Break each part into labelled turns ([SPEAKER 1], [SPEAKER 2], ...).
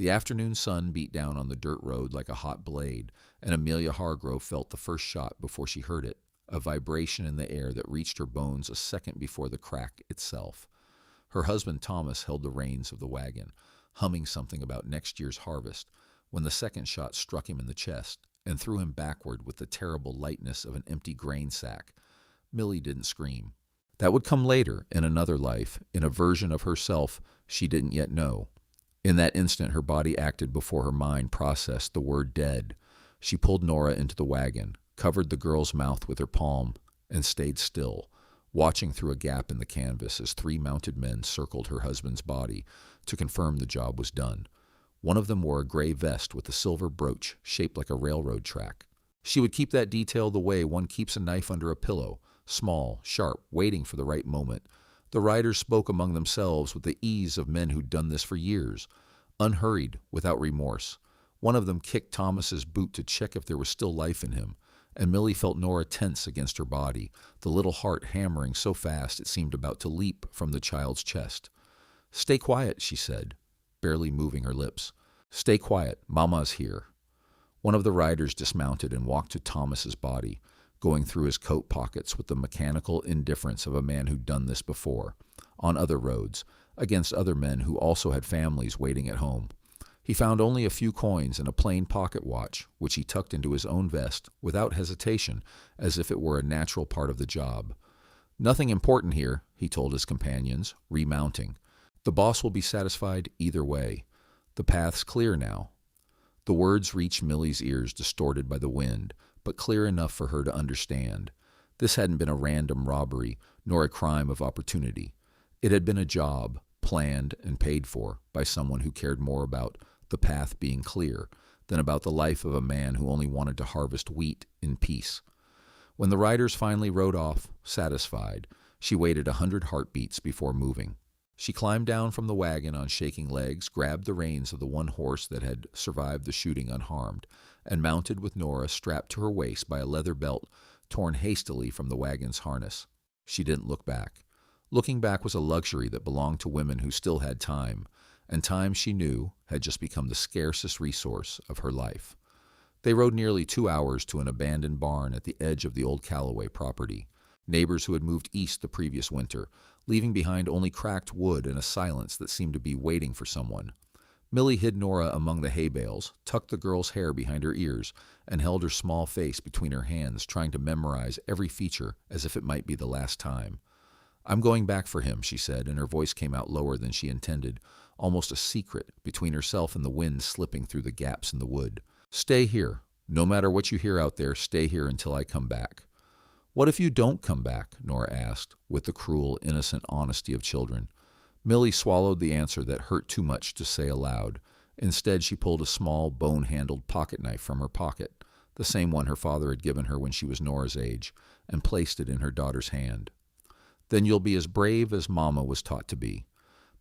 [SPEAKER 1] The afternoon sun beat down on the dirt road like a hot blade, and Amelia Hargrove felt the first shot before she heard it, a vibration in the air that reached her bones a second before the crack itself. Her husband Thomas held the reins of the wagon, humming something about next year's harvest, when the second shot struck him in the chest and threw him backward with the terrible lightness of an empty grain sack. Millie didn't scream. That would come later, in another life, in a version of herself she didn't yet know. In that instant, her body acted before her mind processed the word dead. She pulled Nora into the wagon, covered the girl's mouth with her palm, and stayed still, watching through a gap in the canvas as 3 mounted men circled her husband's body to confirm the job was done. One of them wore a gray vest with a silver brooch shaped like a railroad track. She would keep that detail the way one keeps a knife under a pillow, small, sharp, waiting for the right moment. The riders spoke among themselves with the ease of men who'd done this for years, unhurried, without remorse. One of them kicked Thomas's boot to check if there was still life in him, and Millie felt Nora tense against her body, the little heart hammering so fast it seemed about to leap from the child's chest. "Stay quiet," she said, barely moving her lips. "Stay quiet, Mama's here." One of the riders dismounted and walked to Thomas's body, going through his coat pockets with the mechanical indifference of a man who'd done this before, on other roads, against other men who also had families waiting at home. He found only a few coins and a plain pocket watch, which he tucked into his own vest without hesitation, as if it were a natural part of the job. "Nothing important here," he told his companions, remounting. "The boss will be satisfied either way. The path's clear now." The words reached Millie's ears, distorted by the wind, but clear enough for her to understand. This hadn't been a random robbery, nor a crime of opportunity. It had been a job, planned and paid for by someone who cared more about the path being clear than about the life of a man who only wanted to harvest wheat in peace. When the riders finally rode off, satisfied, she waited 100 heartbeats before moving. She climbed down from the wagon on shaking legs, grabbed the reins of the one horse that had survived the shooting unharmed, and mounted with Nora strapped to her waist by a leather belt torn hastily from the wagon's harness. She didn't look back. Looking back was a luxury that belonged to women who still had time, and time, she knew, had just become the scarcest resource of her life. They rode nearly 2 hours to an abandoned barn at the edge of the old Calloway property. Neighbors who had moved east the previous winter, leaving behind only cracked wood and a silence that seemed to be waiting for someone. Millie hid Nora among the hay bales, tucked the girl's hair behind her ears, and held her small face between her hands, trying to memorize every feature as if it might be the last time. "I'm going back for him," she said, and her voice came out lower than she intended, almost a secret between herself and the wind slipping through the gaps in the wood. "Stay here. No matter what you hear out there, stay here until I come back." "What if you don't come back?" Nora asked, with the cruel, innocent honesty of children. Millie swallowed the answer that hurt too much to say aloud. Instead, she pulled a small, bone-handled pocket knife from her pocket, the same one her father had given her when she was Nora's age, and placed it in her daughter's hand. "Then you'll be as brave as Mama was taught to be.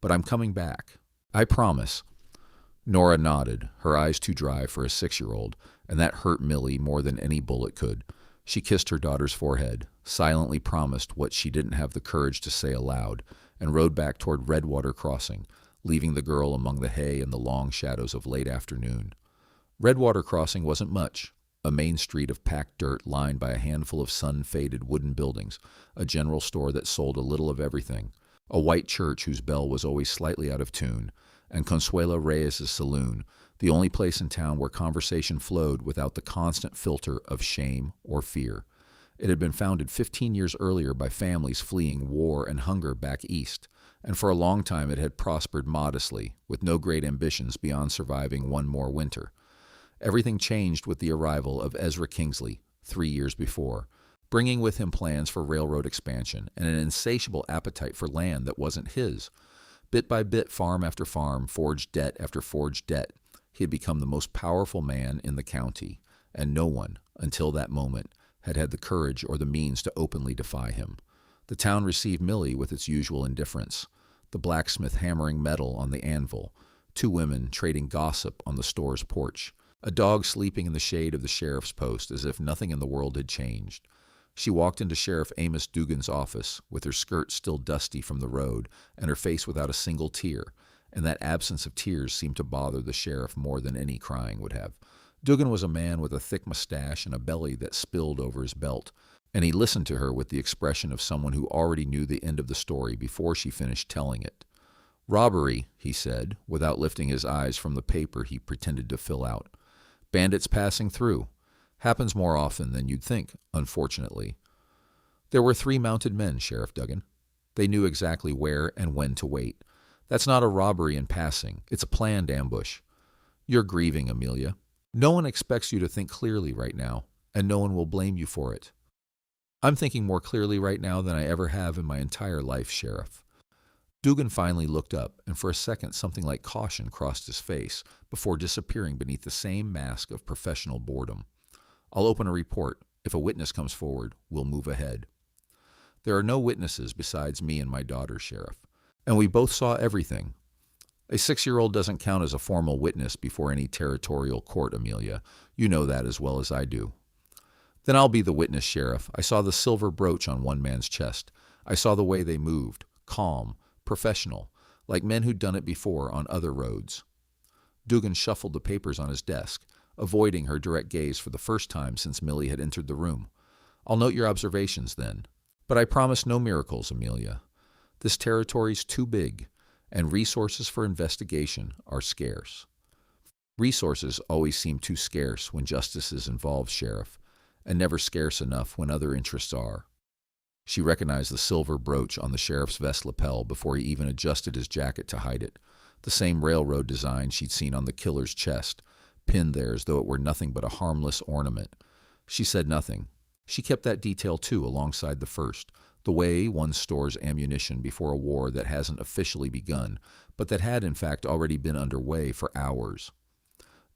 [SPEAKER 1] But I'm coming back. I promise." Nora nodded, her eyes too dry for a 6-year-old, and that hurt Millie more than any bullet could. She kissed her daughter's forehead, silently promised what she didn't have the courage to say aloud, and rode back toward Redwater Crossing, leaving the girl among the hay and the long shadows of late afternoon. Redwater Crossing wasn't much. A main street of packed dirt lined by a handful of sun-faded wooden buildings, a general store that sold a little of everything, a white church whose bell was always slightly out of tune, and Consuelo Reyes's saloon, the only place in town where conversation flowed without the constant filter of shame or fear. It had been founded 15 years earlier by families fleeing war and hunger back east, and for a long time it had prospered modestly, with no great ambitions beyond surviving one more winter. Everything changed with the arrival of Ezra Kingsley 3 years before, bringing with him plans for railroad expansion and an insatiable appetite for land that wasn't his. Bit by bit, farm after farm, forged debt after forged debt, he had become the most powerful man in the county, and no one, until that moment, had had the courage or the means to openly defy him. The town received Millie with its usual indifference, the blacksmith hammering metal on the anvil, 2 women trading gossip on the store's porch, a dog sleeping in the shade of the sheriff's post as if nothing in the world had changed. She walked into Sheriff Amos Dugan's office, with her skirt still dusty from the road and her face without a single tear, and that absence of tears seemed to bother the sheriff more than any crying would have. Dugan was a man with a thick mustache and a belly that spilled over his belt, and he listened to her with the expression of someone who already knew the end of the story before she finished telling it. "Robbery," he said, without lifting his eyes from the paper he pretended to fill out. "Bandits passing through. Happens more often than you'd think, unfortunately. There were 3 mounted men, Sheriff Duggan. They knew exactly where and when to wait. That's not a robbery in passing. It's a planned ambush. You're grieving, Amelia. No one expects you to think clearly right now, and no one will blame you for it. I'm thinking more clearly right now than I ever have in my entire life, Sheriff." Dugan finally looked up, and for a second something like caution crossed his face before disappearing beneath the same mask of professional boredom. "I'll open a report. If a witness comes forward, we'll move ahead." "There are no witnesses besides me and my daughter, Sheriff, and we both saw everything. A 6-year-old doesn't count as a formal witness before any territorial court, Amelia. You know that as well as I do." "Then I'll be the witness, Sheriff. I saw the silver brooch on one man's chest. I saw the way they moved, calm, professional, like men who'd done it before on other roads." Dugan shuffled the papers on his desk, avoiding her direct gaze for the first time since Millie had entered the room. "I'll note your observations then. But I promise no miracles, Amelia. This territory's too big, and resources for investigation are scarce." "Resources always seem too scarce when justice is involved, Sheriff, and never scarce enough when other interests are." She recognized the silver brooch on the sheriff's vest lapel before he even adjusted his jacket to hide it, the same railroad design she'd seen on the killer's chest, pinned there as though it were nothing but a harmless ornament. She said nothing. She kept that detail, too, alongside the first, the way one stores ammunition before a war that hasn't officially begun, but that had in fact already been underway for hours.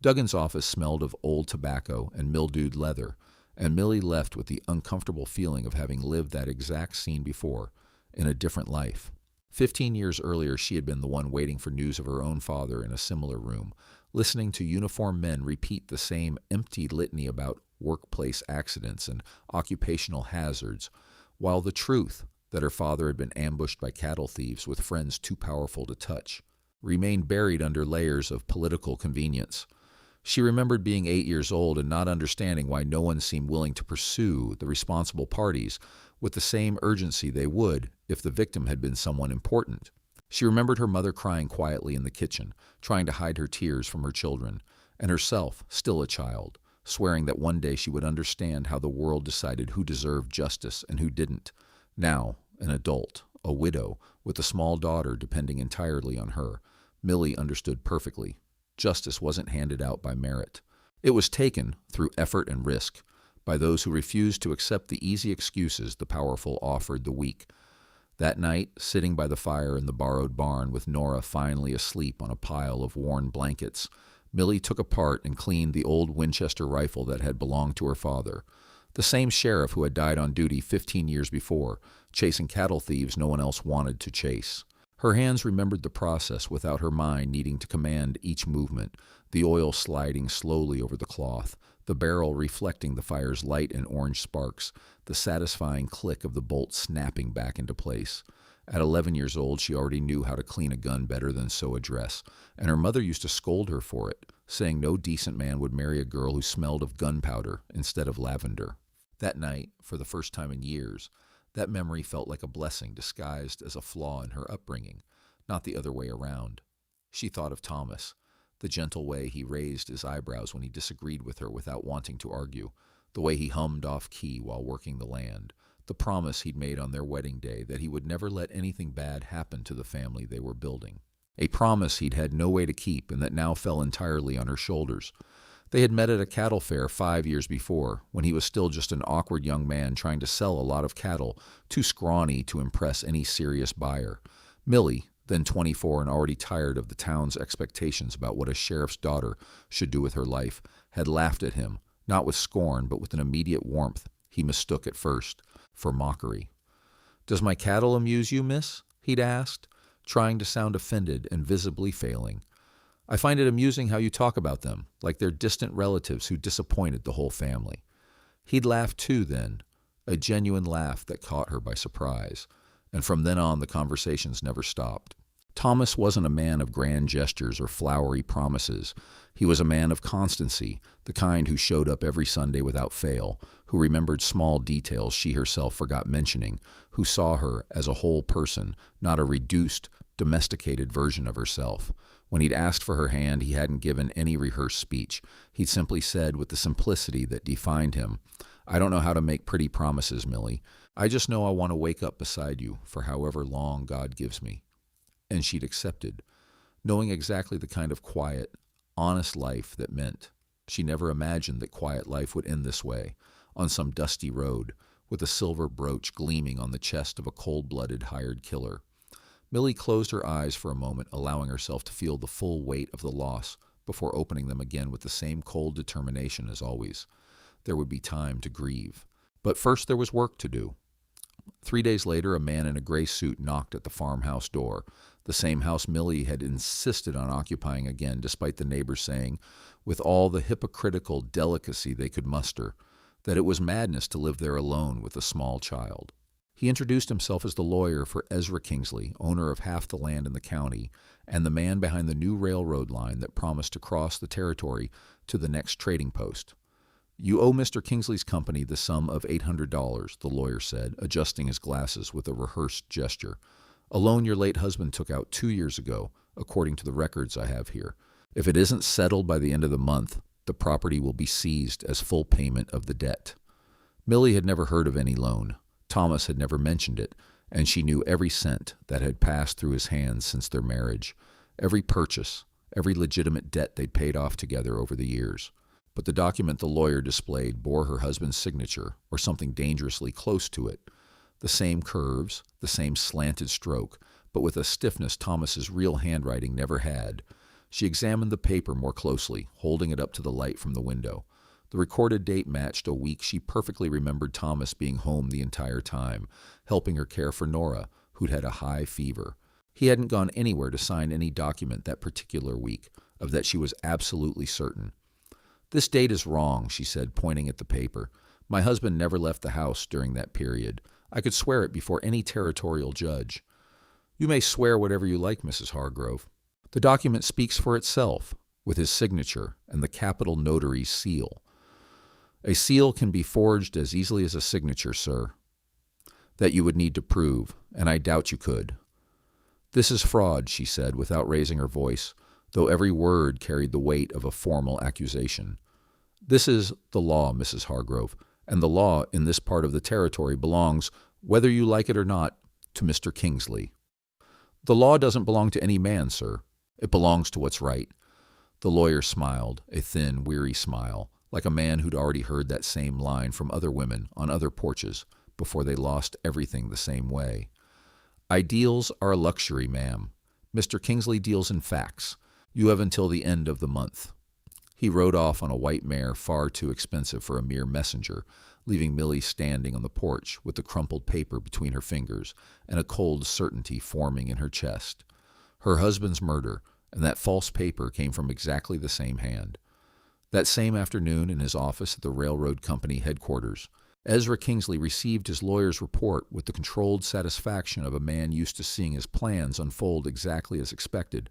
[SPEAKER 1] Duggan's office smelled of old tobacco and mildewed leather, and Millie left with the uncomfortable feeling of having lived that exact scene before, in a different life. 15 years earlier, she had been the one waiting for news of her own father in a similar room, listening to uniformed men repeat the same empty litany about workplace accidents and occupational hazards, while the truth that her father had been ambushed by cattle thieves with friends too powerful to touch remained buried under layers of political convenience. She remembered being 8 years old and not understanding why no one seemed willing to pursue the responsible parties with the same urgency they would if the victim had been someone important. She remembered her mother crying quietly in the kitchen, trying to hide her tears from her children, and herself, still a child, swearing that one day she would understand how the world decided who deserved justice and who didn't. Now, an adult, a widow, with a small daughter depending entirely on her, Millie understood perfectly. Justice wasn't handed out by merit. It was taken through effort and risk, by those who refused to accept the easy excuses the powerful offered the weak. That night, sitting by the fire in the borrowed barn with Nora finally asleep on a pile of worn blankets, Millie took apart and cleaned the old Winchester rifle that had belonged to her father, the same sheriff who had died on duty 15 years before, chasing cattle thieves no one else wanted to chase. Her hands remembered the process without her mind needing to command each movement, the oil sliding slowly over the cloth, the barrel reflecting the fire's light and orange sparks, the satisfying click of the bolt snapping back into place. At 11 years old, she already knew how to clean a gun better than sew a dress, and her mother used to scold her for it, saying no decent man would marry a girl who smelled of gunpowder instead of lavender. That night, for the first time in years, that memory felt like a blessing disguised as a flaw in her upbringing, not the other way around. She thought of Thomas, the gentle way he raised his eyebrows when he disagreed with her without wanting to argue, the way he hummed off-key while working the land, the promise he'd made on their wedding day that he would never let anything bad happen to the family they were building. A promise he'd had no way to keep and that now fell entirely on her shoulders. They had met at a cattle fair 5 years before, when he was still just an awkward young man trying to sell a lot of cattle, too scrawny to impress any serious buyer. Millie, then 24 and already tired of the town's expectations about what a sheriff's daughter should do with her life, had laughed at him, not with scorn but with an immediate warmth he mistook at first for mockery. "Does my cattle amuse you, miss?" he'd asked, trying to sound offended and visibly failing. "I find it amusing how you talk about them, like they're distant relatives who disappointed the whole family." He'd laughed too then, a genuine laugh that caught her by surprise, and from then on the conversations never stopped. Thomas wasn't a man of grand gestures or flowery promises. He was a man of constancy, the kind who showed up every Sunday without fail, who remembered small details she herself forgot mentioning, who saw her as a whole person, not a reduced, domesticated version of herself. When he'd asked for her hand, he hadn't given any rehearsed speech. He'd simply said with the simplicity that defined him, "I don't know how to make pretty promises, Millie. I just know I want to wake up beside you for however long God gives me." And she'd accepted, knowing exactly the kind of quiet, honest life that meant. She never imagined that quiet life would end this way, on some dusty road, with a silver brooch gleaming on the chest of a cold-blooded hired killer. Millie closed her eyes for a moment, allowing herself to feel the full weight of the loss before opening them again with the same cold determination as always. There would be time to grieve. But first there was work to do. 3 days later, a man in a gray suit knocked at the farmhouse door, the same house Millie had insisted on occupying again, despite the neighbors saying, with all the hypocritical delicacy they could muster, that it was madness to live there alone with a small child. He introduced himself as the lawyer for Ezra Kingsley, owner of half the land in the county, and the man behind the new railroad line that promised to cross the territory to the next trading post. "You owe Mr. Kingsley's company the sum of $800, the lawyer said, adjusting his glasses with a rehearsed gesture. "A loan your late husband took out 2 years ago, according to the records I have here. If it isn't settled by the end of the month, the property will be seized as full payment of the debt." Millie had never heard of any loan. Thomas had never mentioned it, and she knew every cent that had passed through his hands since their marriage, every purchase, every legitimate debt they'd paid off together over the years. But the document the lawyer displayed bore her husband's signature, or something dangerously close to it. The same curves, the same slanted stroke, but with a stiffness Thomas's real handwriting never had. She examined the paper more closely, holding it up to the light from the window. The recorded date matched a week she perfectly remembered Thomas being home the entire time, helping her care for Nora, who'd had a high fever. He hadn't gone anywhere to sign any document that particular week, of that she was absolutely certain. "This date is wrong," she said, pointing at the paper. "My husband never left the house during that period. I could swear it before any territorial judge." "You may swear whatever you like, Mrs. Hargrove. The document speaks for itself, with his signature and the capital notary's seal." "A seal can be forged as easily as a signature, sir." "That you would need to prove, and I doubt you could." "This is fraud," she said, without raising her voice, though every word carried the weight of a formal accusation. "This is the law, Mrs. Hargrove, and the law in this part of the territory belongs, whether you like it or not, to Mr. Kingsley." "The law doesn't belong to any man, sir. It belongs to what's right." The lawyer smiled, a thin, weary smile, like a man who'd already heard that same line from other women on other porches before they lost everything the same way. "Ideals are a luxury, ma'am. Mr. Kingsley deals in facts. You have until the end of the month." He rode off on a white mare far too expensive for a mere messenger, leaving Millie standing on the porch with the crumpled paper between her fingers and a cold certainty forming in her chest. Her husband's murder and that false paper came from exactly the same hand. That same afternoon, in his office at the railroad company headquarters, Ezra Kingsley received his lawyer's report with the controlled satisfaction of a man used to seeing his plans unfold exactly as expected.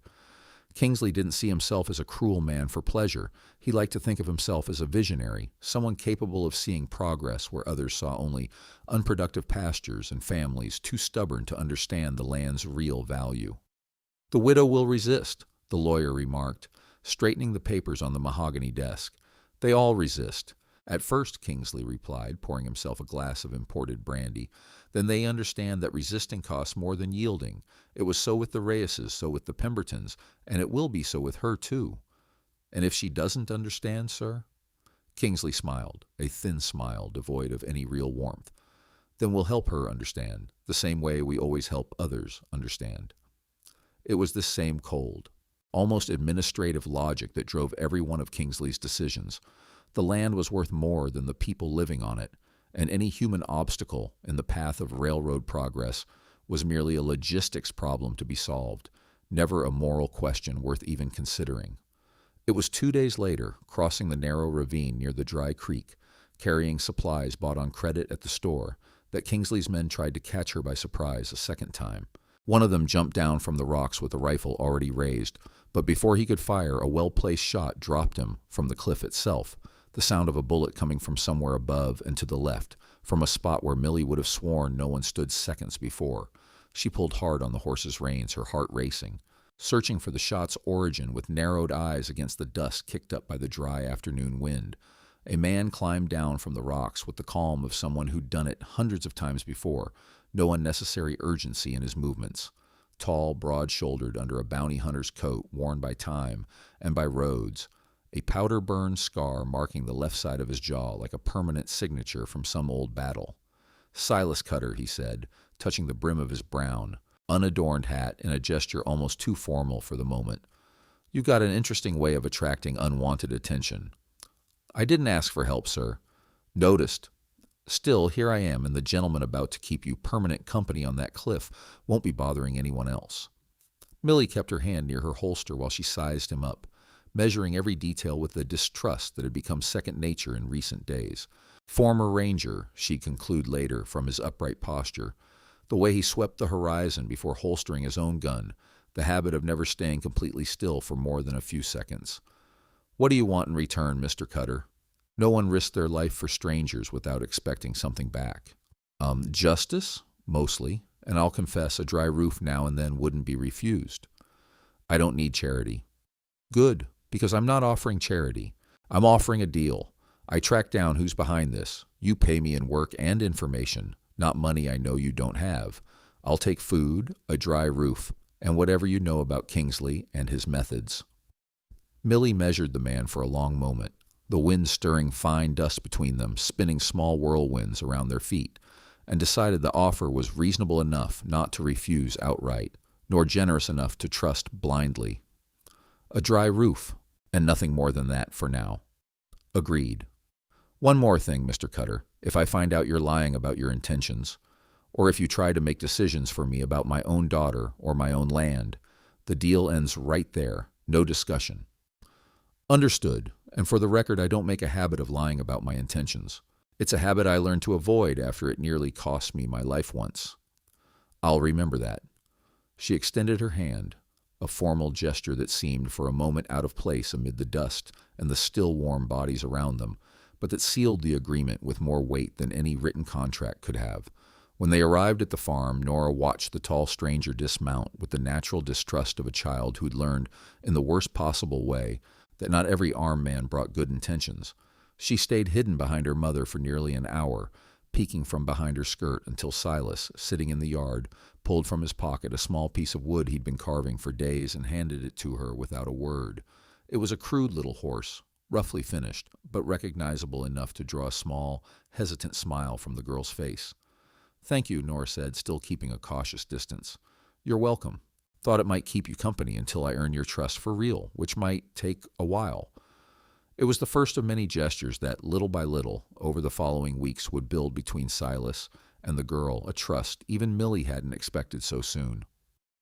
[SPEAKER 1] Kingsley didn't see himself as a cruel man for pleasure. He liked to think of himself as a visionary, someone capable of seeing progress where others saw only unproductive pastures and families too stubborn to understand the land's real value. "The widow will resist," the lawyer remarked, straightening the papers on the mahogany desk. "They all resist." "At first," Kingsley replied, pouring himself a glass of imported brandy. "Then they understand that resisting costs more than yielding. It was so with the Reyeses, so with the Pembertons, and it will be so with her, too." "And if she doesn't understand, sir?" Kingsley smiled, a thin smile devoid of any real warmth. "Then we'll help her understand, the same way we always help others understand." It was this same cold, almost administrative logic that drove every one of Kingsley's decisions. The land was worth more than the people living on it, and any human obstacle in the path of railroad progress was merely a logistics problem to be solved, never a moral question worth even considering. It was 2 days later, crossing the narrow ravine near the dry creek, carrying supplies bought on credit at the store, that Kingsley's men tried to catch her by surprise a second time. One of them jumped down from the rocks with the rifle already raised, but before he could fire, a well-placed shot dropped him from the cliff itself, the sound of a bullet coming from somewhere above and to the left, from a spot where Millie would have sworn no one stood seconds before. She pulled hard on the horse's reins, her heart racing, searching for the shot's origin with narrowed eyes against the dust kicked up by the dry afternoon wind. A man climbed down from the rocks with the calm of someone who'd done it hundreds of times before, no unnecessary urgency in his movements. Tall, broad-shouldered under a bounty hunter's coat worn by time and by roads, a powder-burned scar marking the left side of his jaw like a permanent signature from some old battle. "Silas Cutter," he said, touching the brim of his brown, unadorned hat in a gesture almost too formal for the moment. "You've got an interesting way of attracting unwanted attention." "I didn't ask for help, sir." "Noticed. Still, here I am, and the gentleman about to keep you permanent company on that cliff won't be bothering anyone else." Millie kept her hand near her holster while she sized him up, measuring every detail with the distrust that had become second nature in recent days. Former ranger, she'd conclude later from his upright posture, the way he swept the horizon before holstering his own gun, the habit of never staying completely still for more than a few seconds. "What do you want in return, Mr. Cutter?" No one risked their life for strangers without expecting something back. Justice? Mostly. And I'll confess, a dry roof now and then wouldn't be refused. "I don't need charity." "Good, because I'm not offering charity. I'm offering a deal. I track down who's behind this. You pay me in work and information, not money I know you don't have. I'll take food, a dry roof, and whatever you know about Kingsley and his methods." Millie measured the man for a long moment, the wind stirring fine dust between them, spinning small whirlwinds around their feet, and decided the offer was reasonable enough not to refuse outright, nor generous enough to trust blindly. "A dry roof, and nothing more than that for now." "Agreed. One more thing, Mr. Cutter. If I find out you're lying about your intentions, or if you try to make decisions for me about my own daughter or my own land, the deal ends right there, no discussion." "Understood. And for the record, I don't make a habit of lying about my intentions. It's a habit I learned to avoid after it nearly cost me my life once." "I'll remember that." She extended her hand, a formal gesture that seemed for a moment out of place amid the dust and the still warm bodies around them, but that sealed the agreement with more weight than any written contract could have. When they arrived at the farm, Nora watched the tall stranger dismount with the natural distrust of a child who'd learned, in the worst possible way, that not every armed man brought good intentions. She stayed hidden behind her mother for nearly an hour, peeking from behind her skirt until Silas, sitting in the yard, pulled from his pocket a small piece of wood he'd been carving for days and handed it to her without a word. It was a crude little horse, roughly finished, but recognizable enough to draw a small, hesitant smile from the girl's face. "Thank you," Nora said, still keeping a cautious distance. "You're welcome. Thought it might keep you company until I earn your trust for real, which might take a while." It was the first of many gestures that, little by little, over the following weeks would build between Silas and the girl a trust even Millie hadn't expected so soon.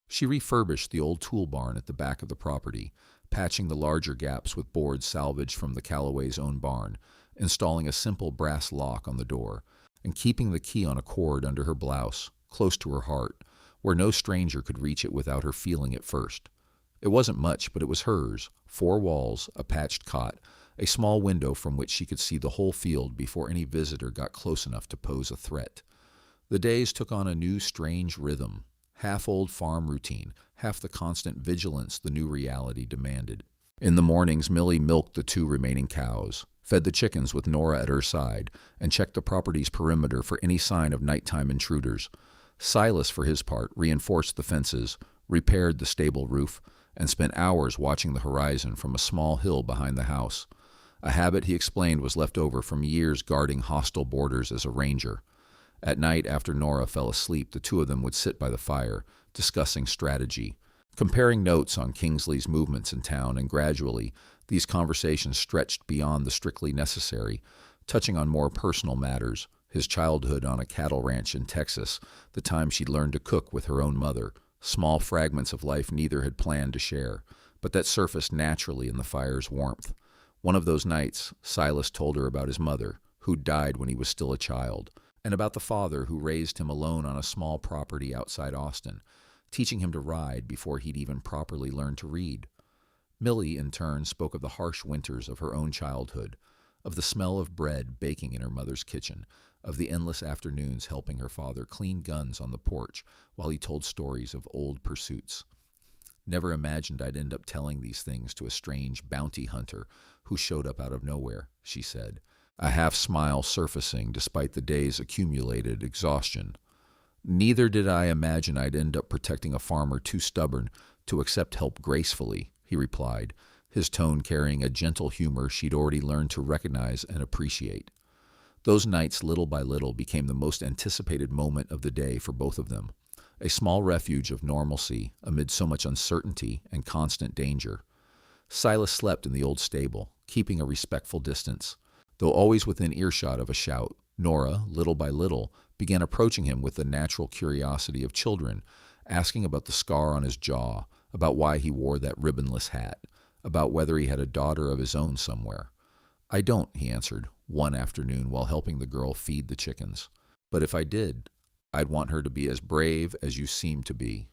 [SPEAKER 1] She refurbished the old tool barn at the back of the property, patching the larger gaps with boards salvaged from the Calloway's own barn, installing a simple brass lock on the door, and keeping the key on a cord under her blouse, close to her heart, where no stranger could reach it without her feeling it first. It wasn't much, but it was hers: 4 walls, a patched cot, a small window from which she could see the whole field before any visitor got close enough to pose a threat. The days took on a new strange rhythm, half old farm routine, half the constant vigilance the new reality demanded. In the mornings, Millie milked the 2 remaining cows, fed the chickens with Nora at her side, and checked the property's perimeter for any sign of nighttime intruders. Silas, for his part, reinforced the fences, repaired the stable roof, and spent hours watching the horizon from a small hill behind the house. A habit, he explained, was left over from years guarding hostile borders as a ranger. At night, after Nora fell asleep, the 2 of them would sit by the fire, discussing strategy, comparing notes on Kingsley's movements in town, and gradually, these conversations stretched beyond the strictly necessary, touching on more personal matters: his childhood on a cattle ranch in Texas, the time she'd learned to cook with her own mother, small fragments of life neither had planned to share, but that surfaced naturally in the fire's warmth. One of those nights, Silas told her about his mother, who'd died when he was still a child, and about the father who raised him alone on a small property outside Austin. teaching him to ride before he'd even properly learned to read. Millie, in turn, spoke of the harsh winters of her own childhood, of the smell of bread baking in her mother's kitchen, of the endless afternoons helping her father clean guns on the porch while he told stories of old pursuits. Never imagined I'd end up telling these things to a strange bounty hunter who showed up out of nowhere, she said, a half smile surfacing despite the day's accumulated exhaustion. Neither did I imagine I'd end up protecting a farmer too stubborn to accept help gracefully, he replied, his tone carrying a gentle humor she'd already learned to recognize and appreciate. Those nights, little by little, became the most anticipated moment of the day for both of them, a small refuge of normalcy amid so much uncertainty and constant danger. Silas slept in the old stable, keeping a respectful distance. Though always within earshot of a shout, Nora, little by little, began approaching him with the natural curiosity of children, asking about the scar on his jaw, about why he wore that ribbonless hat, about whether he had a daughter of his own somewhere. "I don't," he answered, one afternoon while helping the girl feed the chickens. "But if I did, I'd want her to be as brave as you seem to be."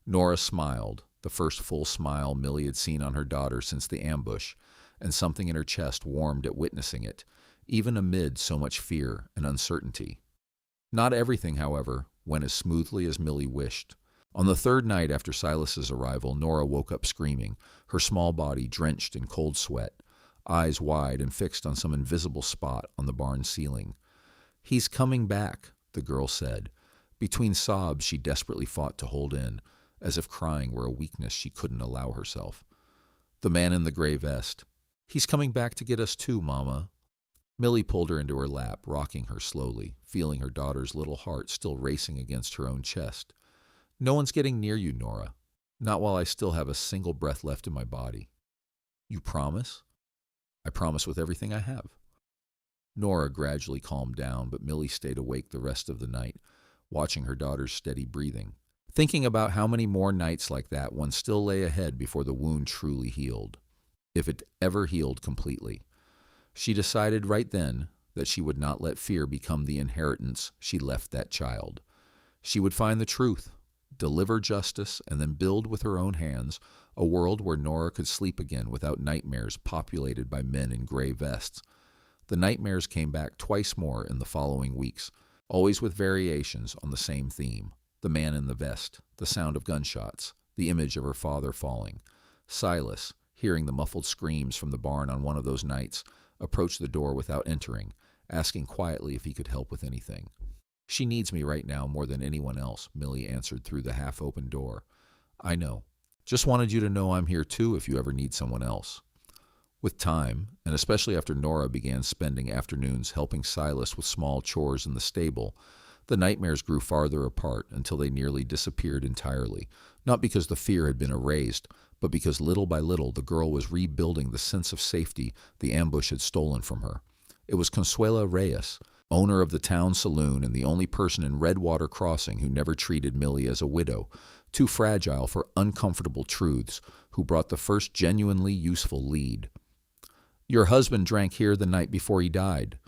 [SPEAKER 1] Nora smiled, the first full smile Millie had seen on her daughter since the ambush, and something in her chest warmed at witnessing it, even amid so much fear and uncertainty. Not everything, however, went as smoothly as Millie wished. On the third night after Silas's arrival, Nora woke up screaming, her small body drenched in cold sweat, eyes wide and fixed on some invisible spot on the barn ceiling. "He's coming back," the girl said. Between sobs she desperately fought to hold in, as if crying were a weakness she couldn't allow herself. The man in the gray vest. "He's coming back to get us too, Mama." Millie pulled her into her lap, rocking her slowly, feeling her daughter's little heart still racing against her own chest. "No one's getting near you, Nora. Not while I still have a single breath left in my body." "You promise?" "I promise with everything I have." Nora gradually calmed down, but Millie stayed awake the rest of the night, watching her daughter's steady breathing, thinking about how many more nights like that one still lay ahead before the wound truly healed, if it ever healed completely. She decided right then that she would not let fear become the inheritance she left that child. She would find the truth, deliver justice, and then build with her own hands a world where Nora could sleep again without nightmares populated by men in gray vests. The nightmares came back twice more in the following weeks, always with variations on the same theme: the man in the vest, the sound of gunshots, the image of her father falling. Silas, hearing the muffled screams from the barn on one of those nights, approached the door without entering, asking quietly if he could help with anything. "She needs me right now more than anyone else," Millie answered through the half-open door. "I know. Just wanted you to know I'm here too if you ever need someone else." With time, and especially after Nora began spending afternoons helping Silas with small chores in the stable, the nightmares grew farther apart until they nearly disappeared entirely, not because the fear had been erased, but because little by little the girl was rebuilding the sense of safety the ambush had stolen from her. It was Consuela Reyes, owner of the town saloon and the only person in Redwater Crossing who never treated Millie as a widow, too fragile for uncomfortable truths, who brought the first genuinely useful lead. "Your husband drank here the night before he died,"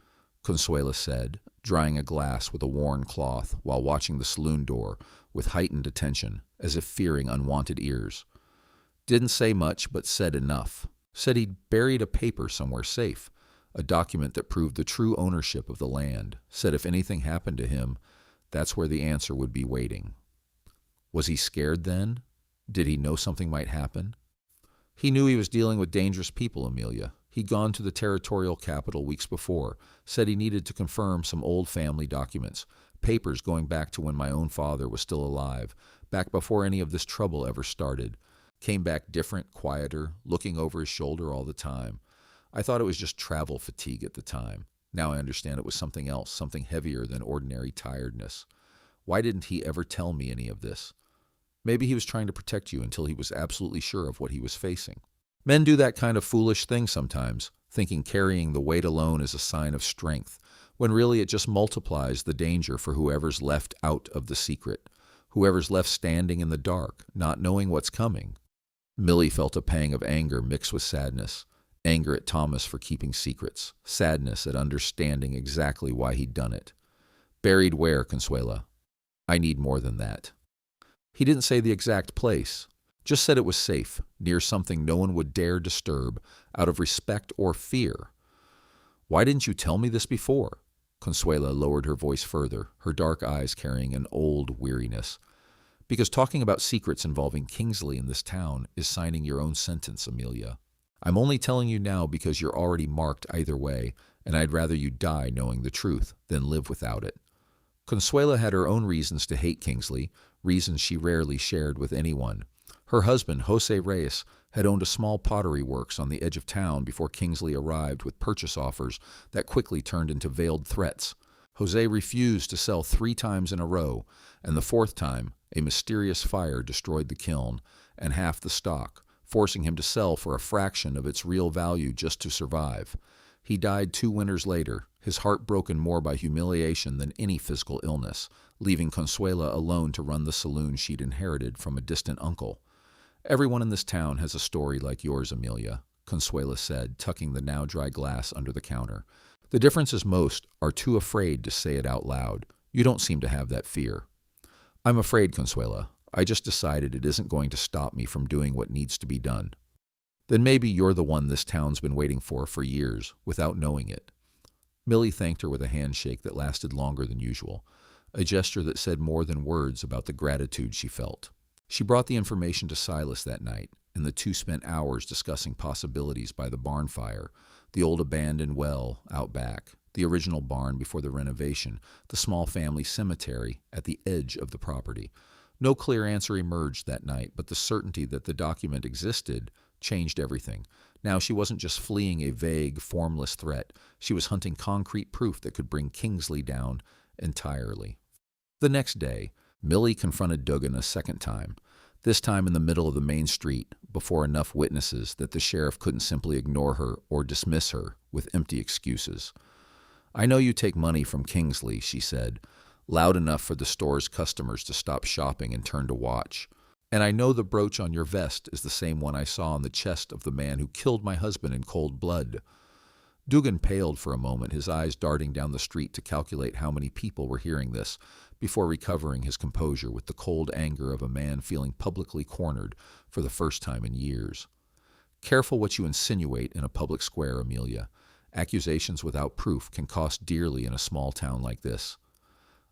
[SPEAKER 1] Consuela said, drying a glass with a worn cloth while watching the saloon door with heightened attention, as if fearing unwanted ears. "Didn't say much, but said enough. Said he'd buried a paper somewhere safe, a document that proved the true ownership of the land. Said if anything happened to him, that's where the answer would be waiting." Was he scared then? Did he know something might happen? "He knew he was dealing with dangerous people, Amelia. He'd gone to the territorial capital weeks before, said he needed to confirm some old family documents, papers going back to when my own father was still alive, back before any of this trouble ever started. Came back different, quieter, looking over his shoulder all the time. I thought it was just travel fatigue at the time. Now I understand it was something else, something heavier than ordinary tiredness. Why didn't he ever tell me any of this? Maybe he was trying to protect you until he was absolutely sure of what he was facing. Men do that kind of foolish thing sometimes, thinking carrying the weight alone is a sign of strength, when really it just multiplies the danger for whoever's left out of the secret, whoever's left standing in the dark, not knowing what's coming. Millie felt a pang of anger mixed with sadness. Anger at Thomas for keeping secrets, sadness at understanding exactly why he'd done it. "Buried where, Consuela?" "I need more than that." He didn't say the exact place, just said it was safe, near something no one would dare disturb out of respect or fear. Why didn't you tell me this before? Consuela lowered her voice further, her dark eyes carrying an old weariness. Because talking about secrets involving Kingsley in this town is signing your own sentence, Amelia. I'm only telling you now because you're already marked either way, and I'd rather you die knowing the truth than live without it. Consuela had her own reasons to hate Kingsley, reasons she rarely shared with anyone. Her husband, Jose Reyes, had owned a small pottery works on the edge of town before Kingsley arrived with purchase offers that quickly turned into veiled threats. Jose refused to sell 3 times in a row, and the 4th time, a mysterious fire destroyed the kiln and half the stock, forcing him to sell for a fraction of its real value just to survive. He died 2 winters later, his heart broken more by humiliation than any physical illness, leaving Consuela alone to run the saloon she'd inherited from a distant uncle. Everyone in this town has a story like yours, Amelia, Consuela said, tucking the now dry glass under the counter. The difference is most are too afraid to say it out loud. You don't seem to have that fear. I'm afraid, Consuela. I just decided it isn't going to stop me from doing what needs to be done. Then maybe you're the one this town's been waiting for years, without knowing it. Millie thanked her with a handshake that lasted longer than usual, a gesture that said more than words about the gratitude she felt. She brought the information to Silas that night, and the two spent hours discussing possibilities by the barn fire, the old abandoned well out back, the original barn before the renovation, the small family cemetery at the edge of the property. No clear answer emerged that night, but the certainty that the document existed changed everything. Now she wasn't just fleeing a vague, formless threat. She was hunting concrete proof that could bring Kingsley down entirely. The next day, Millie confronted Dugan a second time, this time in the middle of the main street, before enough witnesses that the sheriff couldn't simply ignore her or dismiss her with empty excuses. I know you take money from Kingsley, she said, loud enough for the store's customers to stop shopping and turn to watch. And I know the brooch on your vest is the same one I saw on the chest of the man who killed my husband in cold blood. Dugan paled for a moment, his eyes darting down the street to calculate how many people were hearing this, before recovering his composure with the cold anger of a man feeling publicly cornered for the first time in years. Careful what you insinuate in a public square, Amelia. Accusations without proof can cost dearly in a small town like this.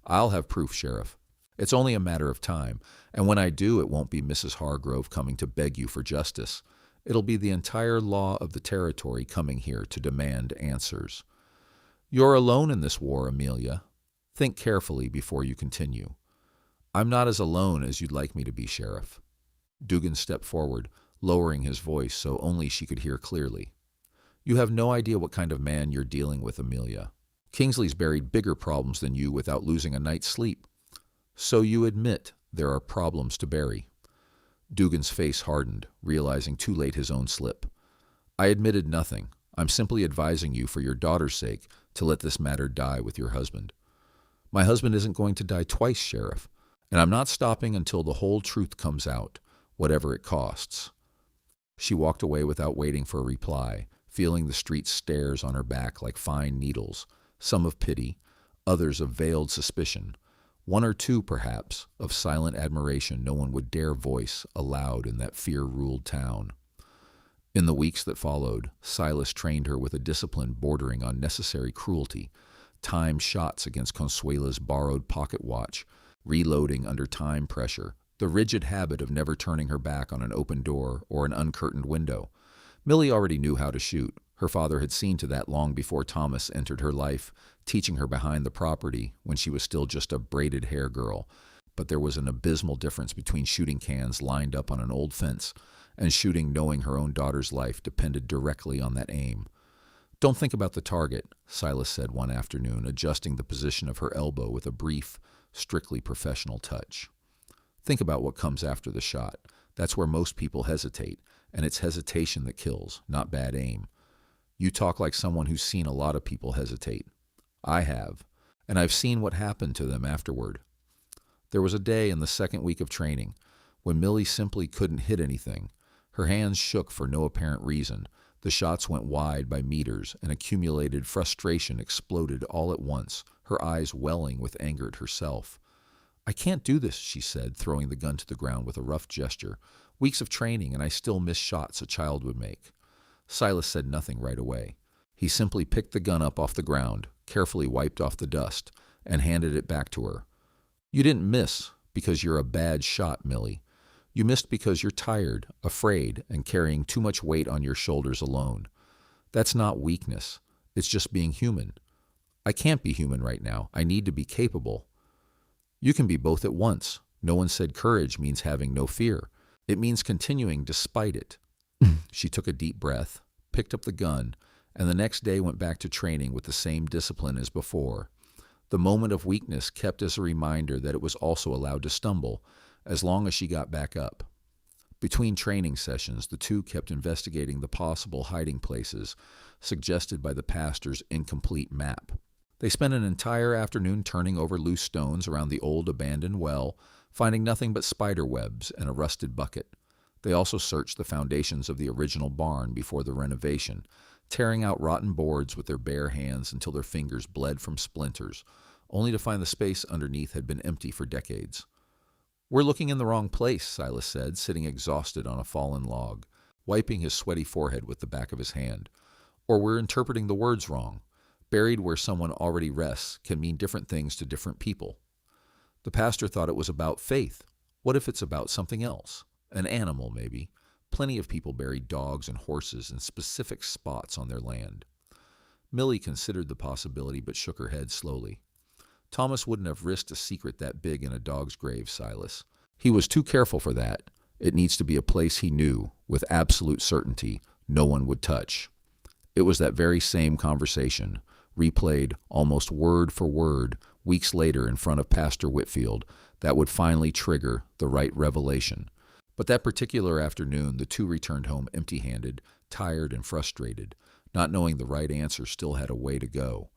[SPEAKER 1] I'll have proof, Sheriff. It's only a matter of time, and when I do, it won't be Mrs. Hargrove coming to beg you for justice. It'll be the entire law of the territory coming here to demand answers. You're alone in this war, Amelia. Think carefully before you continue. I'm not as alone as you'd like me to be, Sheriff. Dugan stepped forward, lowering his voice so only she could hear clearly. You have no idea what kind of man you're dealing with, Amelia. Kingsley's buried bigger problems than you without losing a night's sleep. So you admit there are problems to bury. Dugan's face hardened, realizing too late his own slip. I admitted nothing. I'm simply advising you for your daughter's sake to let this matter die with your husband. My husband isn't going to die twice, Sheriff, and I'm not stopping until the whole truth comes out, whatever it costs. She walked away without waiting for a reply, feeling the street's stares on her back like fine needles, some of pity, others of veiled suspicion, one or two, perhaps, of silent admiration no one would dare voice aloud in that fear-ruled town. In the weeks that followed, Silas trained her with a discipline bordering on necessary cruelty, timed shots against Consuela's borrowed pocket watch, reloading under time pressure, the rigid habit of never turning her back on an open door or an uncurtained window. Millie already knew how to shoot. Her father had seen to that long before Thomas entered her life, teaching her behind the property when she was still just a braided hair girl. But there was an abysmal difference between shooting cans lined up on an old fence and shooting knowing her own daughter's life depended directly on that aim. Don't think about the target, Silas said one afternoon, adjusting the position of her elbow with a brief, strictly professional touch. Think about what comes after the shot. That's where most people hesitate, and it's hesitation that kills, not bad aim. You talk like someone who's seen a lot of people hesitate. I have, and I've seen what happened to them afterward. There was a day in the second week of training when Millie simply couldn't hit anything. Her hands shook for no apparent reason. The shots went wide by meters, and accumulated frustration exploded all at once, her eyes welling with anger at herself. I can't do this, she said, throwing the gun to the ground with a rough gesture. Weeks of training, and I still miss shots a child would make. Silas said nothing right away. He simply picked the gun up off the ground, carefully wiped off the dust, and handed it back to her. You didn't miss because you're a bad shot, Millie. You missed because you're tired, afraid, and carrying too much weight on your shoulders alone. That's not weakness. It's just being human. I can't be human right now. I need to be capable. You can be both at once. No one said courage means having no fear. It means continuing despite it. She took a deep breath, picked up the gun, and the next day went back to training with the same discipline as before. The moment of weakness kept as a reminder that it was also allowed to stumble, as long as she got back up. Between training sessions, the two kept investigating the possible hiding places suggested by the pastor's incomplete map. They spent an entire afternoon turning over loose stones around the old abandoned well, finding nothing but spider webs and a rusted bucket. They also searched the foundations of the original barn before the renovation, tearing out rotten boards with their bare hands until their fingers bled from splinters, only to find the space underneath had been empty for decades. We're looking in the wrong place, Silas said, sitting exhausted on a fallen log, wiping his sweaty forehead with the back of his hand. Or we're interpreting the words wrong. Buried where someone already rests can mean different things to different people. The pastor thought it was about faith. What if it's about something else? An animal, maybe. Plenty of people bury dogs and horses in specific spots on their land. Millie considered the possibility but shook her head slowly. Thomas wouldn't have risked a secret that big in a dog's grave, Silas. He was too careful for that. It needs to be a place he knew, with absolute certainty, no one would touch. It was that very same conversation, replayed almost word for word weeks later in front of Pastor Whitfield, that would finally trigger the right revelation. But that particular afternoon, the two returned home empty-handed, tired and frustrated, not knowing the right answer still had a way to go.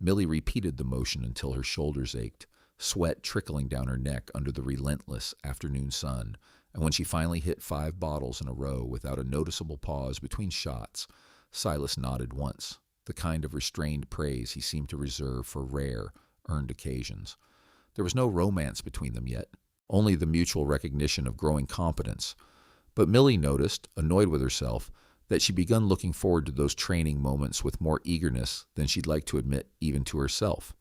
[SPEAKER 1] Millie repeated the motion until her shoulders ached, sweat trickling down her neck under the relentless afternoon sun, and when she finally hit 5 bottles in a row without a noticeable pause between shots, Silas nodded once, the kind of restrained praise he seemed to reserve for rare, earned occasions. There was no romance between them yet, only the mutual recognition of growing competence. But Millie noticed, annoyed with herself, that she'd begun looking forward to those training moments with more eagerness than she'd like to admit even to herself.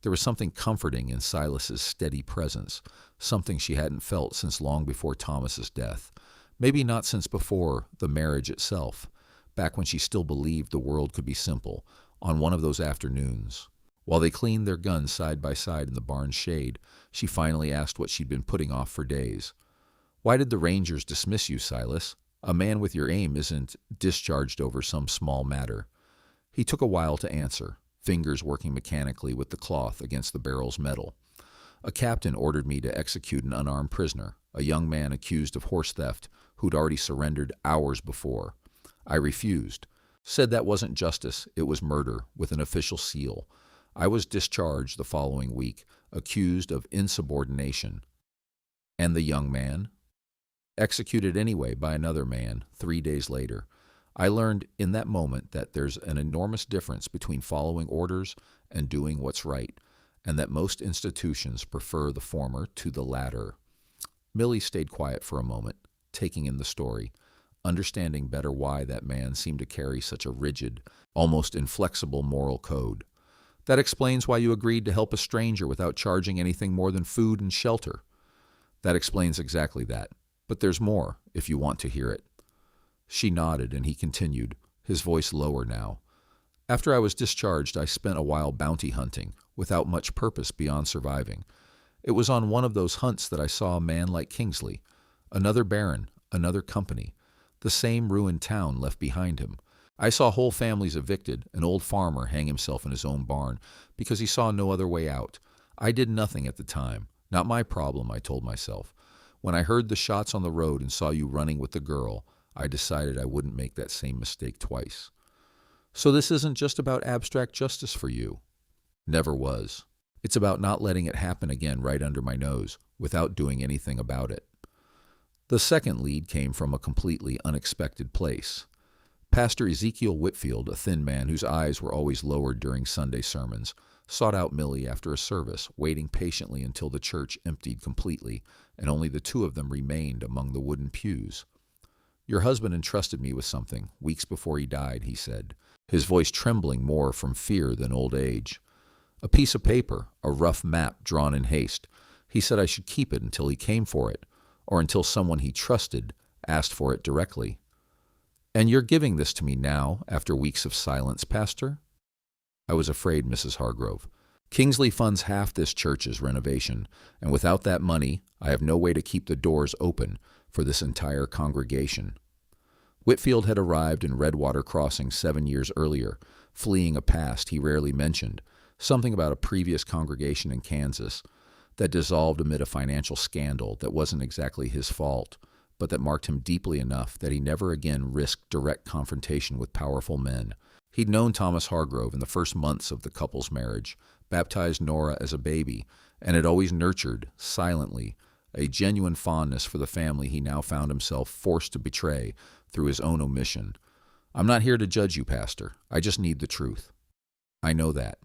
[SPEAKER 1] There was something comforting in Silas's steady presence, something she hadn't felt since long before Thomas's death, maybe not since before the marriage itself, back when she still believed the world could be simple, on one of those afternoons. While they cleaned their guns side by side in the barn's shade, she finally asked what she'd been putting off for days. "Why did the Rangers dismiss you, Silas? A man with your aim isn't discharged over some small matter." He took a while to answer, fingers working mechanically with the cloth against the barrel's metal. "A captain ordered me to execute an unarmed prisoner, a young man accused of horse theft who'd already surrendered hours before. I refused. Said that wasn't justice, it was murder, with an official seal. I was discharged the following week, accused of insubordination." "And the young man?" "Executed anyway by another man 3 days later. I learned in that moment that there's an enormous difference between following orders and doing what's right, and that most institutions prefer the former to the latter." Millie stayed quiet for a moment, taking in the story, understanding better why that man seemed to carry such a rigid, almost inflexible moral code. "That explains why you agreed to help a stranger without charging anything more than food and shelter." "That explains exactly that. But there's more, if you want to hear it." She nodded, and he continued, his voice lower now. "After I was discharged, I spent a while bounty hunting, without much purpose beyond surviving. It was on one of those hunts that I saw a man like Kingsley, another baron, another company, the same ruined town left behind him. I saw whole families evicted, an old farmer hang himself in his own barn because he saw no other way out. I did nothing at the time. Not my problem, I told myself. When I heard the shots on the road and saw you running with the girl, I decided I wouldn't make that same mistake twice." "So this isn't just about abstract justice for you?" "Never was. It's about not letting it happen again right under my nose, without doing anything about it." The second lead came from a completely unexpected place. Pastor Ezekiel Whitfield, a thin man whose eyes were always lowered during Sunday sermons, sought out Millie after a service, waiting patiently until the church emptied completely, and only the two of them remained among the wooden pews. "Your husband entrusted me with something, weeks before he died," he said, his voice trembling more from fear than old age. "A piece of paper, a rough map drawn in haste. He said I should keep it until he came for it, or until someone he trusted asked for it directly." "And you're giving this to me now, after weeks of silence, Pastor?" "I was afraid, Mrs. Hargrove. Kingsley funds half this church's renovation, and without that money, I have no way to keep the doors open for this entire congregation." Whitfield had arrived in Redwater Crossing 7 years earlier, fleeing a past he rarely mentioned, something about a previous congregation in Kansas that dissolved amid a financial scandal that wasn't exactly his fault, but that marked him deeply enough that he never again risked direct confrontation with powerful men. He'd known Thomas Hargrove in the first months of the couple's marriage, baptized Nora as a baby, and had always nurtured, silently, a genuine fondness for the family he now found himself forced to betray through his own omission. "I'm not here to judge you, Pastor. I just need the truth." "I know that.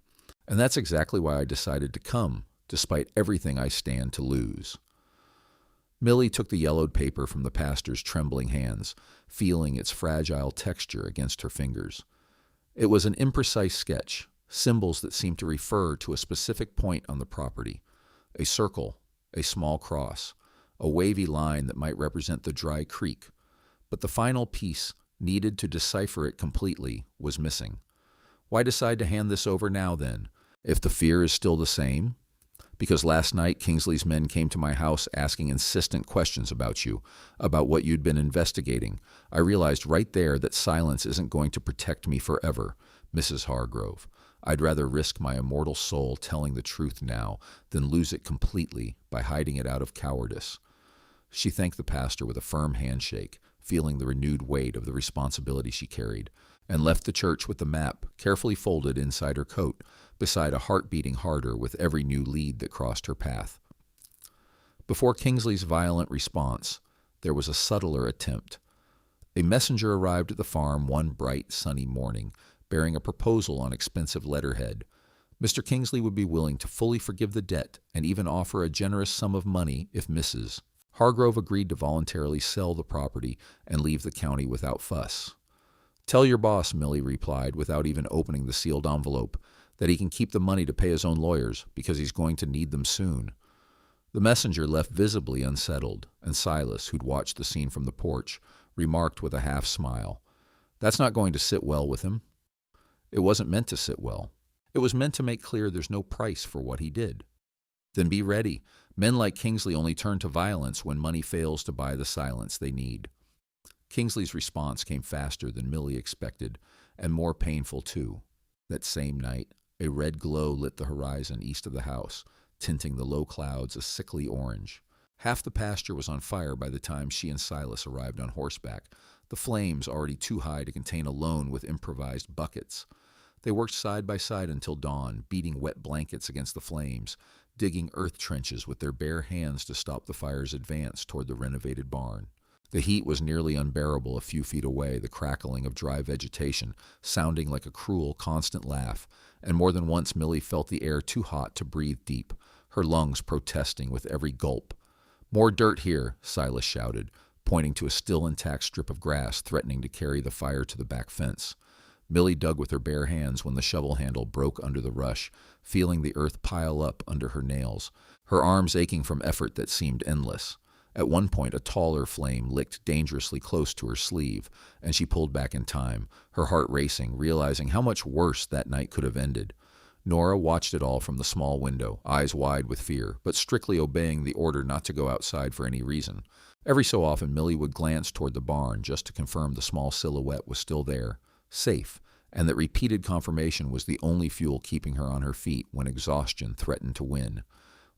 [SPEAKER 1] And that's exactly why I decided to come, despite everything I stand to lose." Millie took the yellowed paper from the pastor's trembling hands, feeling its fragile texture against her fingers. It was an imprecise sketch, symbols that seemed to refer to a specific point on the property. A circle, a small cross, a wavy line that might represent the dry creek. But the final piece, needed to decipher it completely, was missing. Why decide to hand this over now, then, if the fear is still the same? "Because last night Kingsley's men came to my house asking insistent questions about you, about what you'd been investigating. I realized right there that silence isn't going to protect me forever, Mrs. Hargrove. I'd rather risk my immortal soul telling the truth now than lose it completely by hiding it out of cowardice." She thanked the pastor with a firm handshake, feeling the renewed weight of the responsibility she carried, and left the church with the map carefully folded inside her coat, beside a heart beating harder with every new lead that crossed her path. Before Kingsley's violent response, there was a subtler attempt. A messenger arrived at the farm one bright, sunny morning, bearing a proposal on expensive letterhead. Mr. Kingsley would be willing to fully forgive the debt and even offer a generous sum of money if Mrs. Hargrove agreed to voluntarily sell the property and leave the county without fuss. "Tell your boss," Millie replied without even opening the sealed envelope, "that he can keep the money to pay his own lawyers because he's going to need them soon." The messenger left visibly unsettled, and Silas, who'd watched the scene from the porch, remarked with a half-smile, "That's not going to sit well with him." It wasn't meant to sit well. It was meant to make clear there's no price for what he did. Then be ready. Men like Kingsley only turn to violence when money fails to buy the silence they need. Kingsley's response came faster than Millie expected, and more painful too. That same night, a red glow lit the horizon east of the house, tinting the low clouds a sickly orange. Half the pasture was on fire by the time she and Silas arrived on horseback, the flames already too high to contain alone with improvised buckets. They worked side by side until dawn, beating wet blankets against the flames, digging earth trenches with their bare hands to stop the fire's advance toward the renovated barn. The heat was nearly unbearable a few feet away, the crackling of dry vegetation sounding like a cruel, constant laugh, and more than once Millie felt the air too hot to breathe deep, her lungs protesting with every gulp. "More dirt here," Silas shouted, pointing to a still intact strip of grass threatening to carry the fire to the back fence. Millie dug with her bare hands when the shovel handle broke under the rush, feeling the earth pile up under her nails, her arms aching from effort that seemed endless. At one point, a taller flame licked dangerously close to her sleeve, and she pulled back in time, her heart racing, realizing how much worse that night could have ended. Nora watched it all from the small window, eyes wide with fear, but strictly obeying the order not to go outside for any reason. Every so often, Millie would glance toward the barn just to confirm the small silhouette was still there, safe, and that repeated confirmation was the only fuel keeping her on her feet when exhaustion threatened to win.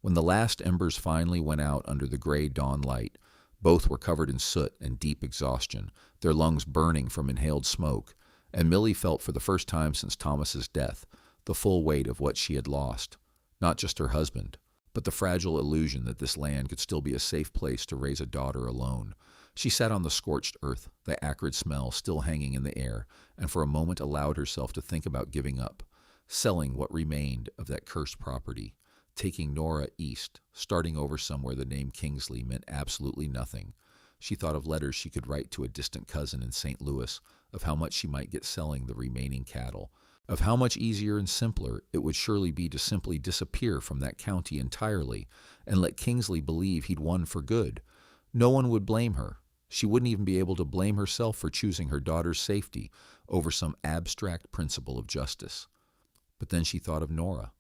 [SPEAKER 1] When the last embers finally went out under the gray dawn light, both were covered in soot and deep exhaustion, their lungs burning from inhaled smoke, and Millie felt for the first time since Thomas's death the full weight of what she had lost. Not just her husband, but the fragile illusion that this land could still be a safe place to raise a daughter alone. She sat on the scorched earth, the acrid smell still hanging in the air, and for a moment allowed herself to think about giving up, selling what remained of that cursed property, taking Nora east, starting over somewhere the name Kingsley meant absolutely nothing. She thought of letters she could write to a distant cousin in St. Louis, of how much she might get selling the remaining cattle, of how much easier and simpler it would surely be to simply disappear from that county entirely and let Kingsley believe he'd won for good. No one would blame her. She wouldn't even be able to blame herself for choosing her daughter's safety over some abstract principle of justice. But then she thought of Nora,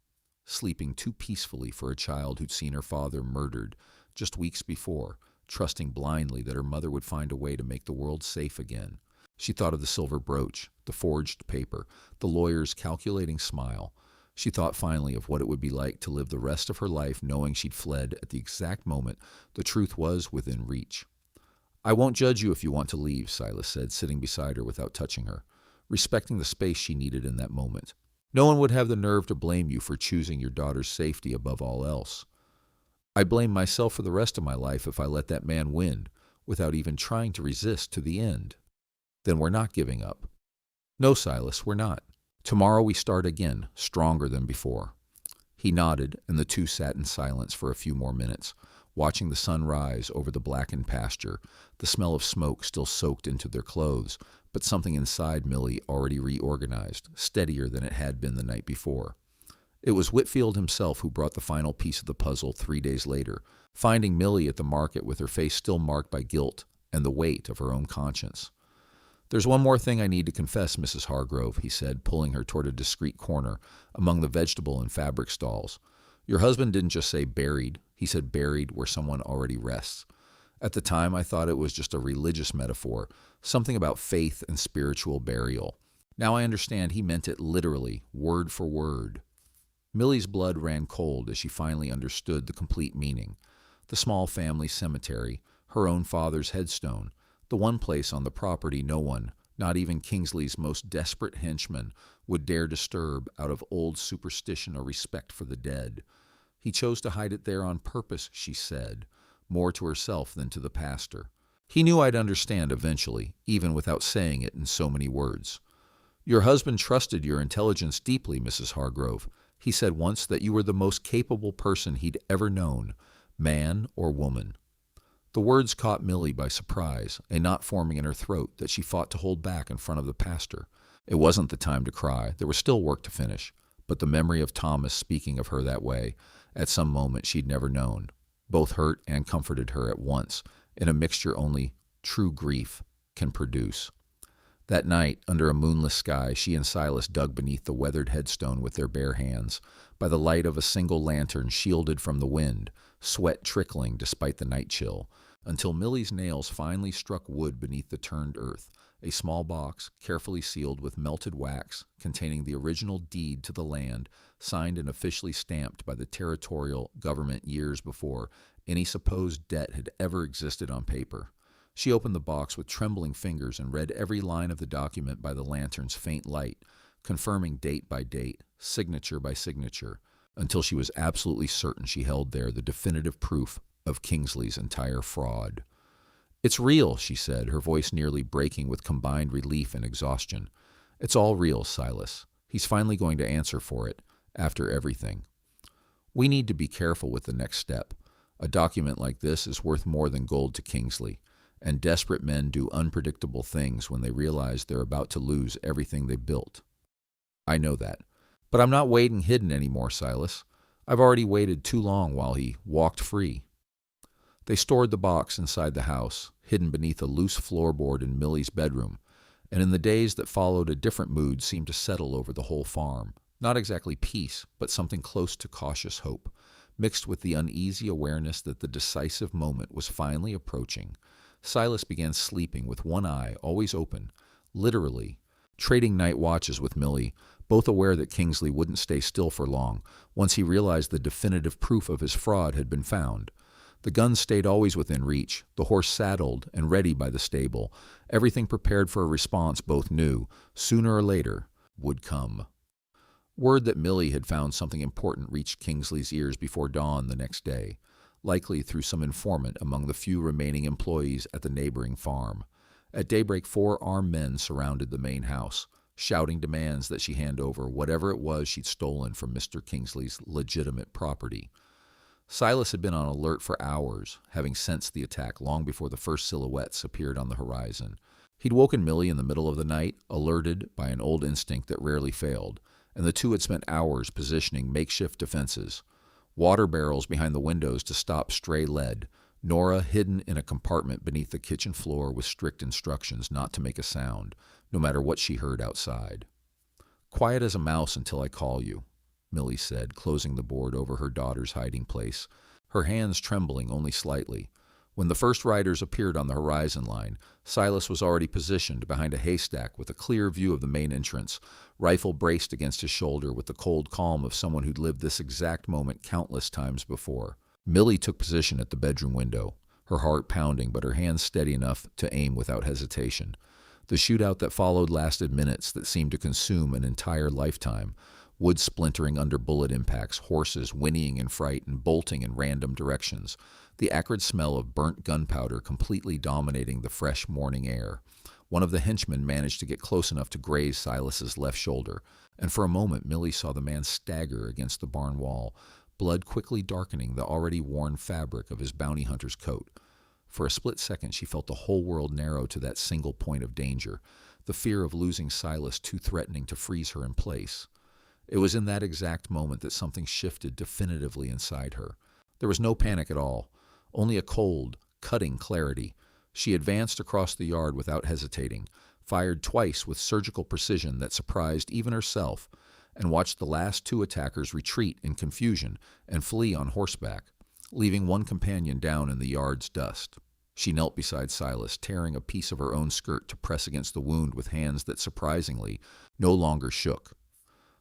[SPEAKER 1] sleeping too peacefully for a child who'd seen her father murdered just weeks before, trusting blindly that her mother would find a way to make the world safe again. She thought of the silver brooch, the forged paper, the lawyer's calculating smile. She thought finally of what it would be like to live the rest of her life knowing she'd fled at the exact moment the truth was within reach. "I won't judge you if you want to leave," Silas said, sitting beside her without touching her, respecting the space she needed in that moment. "No one would have the nerve to blame you for choosing your daughter's safety above all else. I blame myself for the rest of my life if I let that man win, without even trying to resist to the end." "Then we're not giving up." "No, Silas, we're not. Tomorrow we start again, stronger than before." He nodded, and the two sat in silence for a few more minutes, watching the sun rise over the blackened pasture, the smell of smoke still soaked into their clothes, but something inside Millie already reorganized, steadier than it had been the night before. It was Whitfield himself who brought the final piece of the puzzle 3 days later, finding Millie at the market with her face still marked by guilt and the weight of her own conscience. "There's one more thing I need to confess, Mrs. Hargrove," he said, pulling her toward a discreet corner among the vegetable and fabric stalls. "Your husband didn't just say buried. He said buried where someone already rests. At the time, I thought it was just a religious metaphor, something about faith and spiritual burial. Now I understand he meant it literally, word for word." Millie's blood ran cold as she finally understood the complete meaning. The small family cemetery, her own father's headstone, the one place on the property no one, not even Kingsley's most desperate henchmen, would dare disturb out of old superstition or respect for the dead. He chose to hide it there on purpose, she said, more to herself than to the pastor. He knew I'd understand eventually, even without saying it in so many words. "Your husband trusted your intelligence deeply, Mrs. Hargrove. He said once that you were the most capable person he'd ever known, man or woman." The words caught Millie by surprise, a knot forming in her throat that she fought to hold back in front of the pastor. It wasn't the time to cry. There was still work to finish. But the memory of Thomas speaking of her that way, at some moment she'd never known, both hurt and comforted her at once, in a mixture only true grief can produce. That night, under a moonless sky, she and Silas dug beneath the weathered headstone with their bare hands, by the light of a single lantern shielded from the wind, sweat trickling despite the night chill, until Millie's nails finally struck wood beneath the turned earth, a small box carefully sealed with melted wax containing the original deed to the land, signed and officially stamped by the territorial government years before any supposed debt had ever existed on paper. She opened the box with trembling fingers and read every line of the document by the lantern's faint light, confirming date by date, signature by signature, until she was absolutely certain she held there the definitive proof of Kingsley's entire fraud. "It's real," she said, her voice nearly breaking with combined relief and exhaustion. "It's all real, Silas. He's finally going to answer for it, after everything. We need to be careful with the next step. A document like this is worth more than gold to Kingsley, and desperate men do unpredictable things when they realize they're about to lose everything they built. I know that. But I'm not waiting hidden anymore, Silas. I've already waited too long while he walked free." They stored the box inside the house, hidden beneath a loose floorboard in Millie's bedroom, and in the days that followed a different mood seemed to settle over the whole farm. Not exactly peace, but something close to cautious hope, mixed with the uneasy awareness that the decisive moment was finally approaching. Silas began sleeping with one eye always open, literally, trading night watches with Millie, both aware that Kingsley wouldn't stay still for long once he realized the definitive proof of his fraud had been found. The gun stayed always within reach, the horse saddled and ready by the stable, everything prepared for a response both knew, sooner or later, would come. Word that Millie had found something important reached Kingsley's ears before dawn the next day. likely through some informant among the few remaining employees at the neighboring farm. At daybreak, 4 armed men surrounded the main house, shouting demands that she hand over whatever it was she'd stolen from Mr. Kingsley's legitimate property. Silas had been on alert for hours, having sensed the attack long before the first silhouettes appeared on the horizon. He'd woken Millie in the middle of the night, alerted by an old instinct that rarely failed, and the two had spent hours positioning makeshift defenses. Water barrels behind the windows to stop stray lead, Nora hidden in a compartment beneath the kitchen floor with strict instructions not to make a sound, no matter what she heard outside. "Quiet as a mouse until I call you," Millie said, closing the board over her daughter's hiding place, her hands trembling only slightly. When the first riders appeared on the horizon line, Silas was already positioned behind a haystack with a clear view of the main entrance, rifle braced against his shoulder with the cold calm of someone who'd lived this exact moment countless times before. Millie took position at the bedroom window, her heart pounding but her hands steady enough to aim without hesitation. The shootout that followed lasted minutes that seemed to consume an entire lifetime, wood splintering under bullet impacts, horses whinnying in fright and bolting in random directions, the acrid smell of burnt gunpowder completely dominating the fresh morning air. One of the henchmen managed to get close enough to graze Silas's left shoulder, and for a moment Millie saw the man stagger against the barn wall, blood quickly darkening the already worn fabric of his bounty hunter's coat. For a split second she felt the whole world narrow to that single point of danger, the fear of losing Silas too threatening to freeze her in place. It was in that exact moment that something shifted definitively inside her. There was no panic at all, only a cold, cutting clarity. She advanced across the yard without hesitating, fired twice with surgical precision that surprised even herself, and watched the last 2 attackers retreat in confusion and flee on horseback, leaving one companion down in the yard's dust. She knelt beside Silas, tearing a piece of her own skirt to press against the wound with hands that surprisingly no longer shook.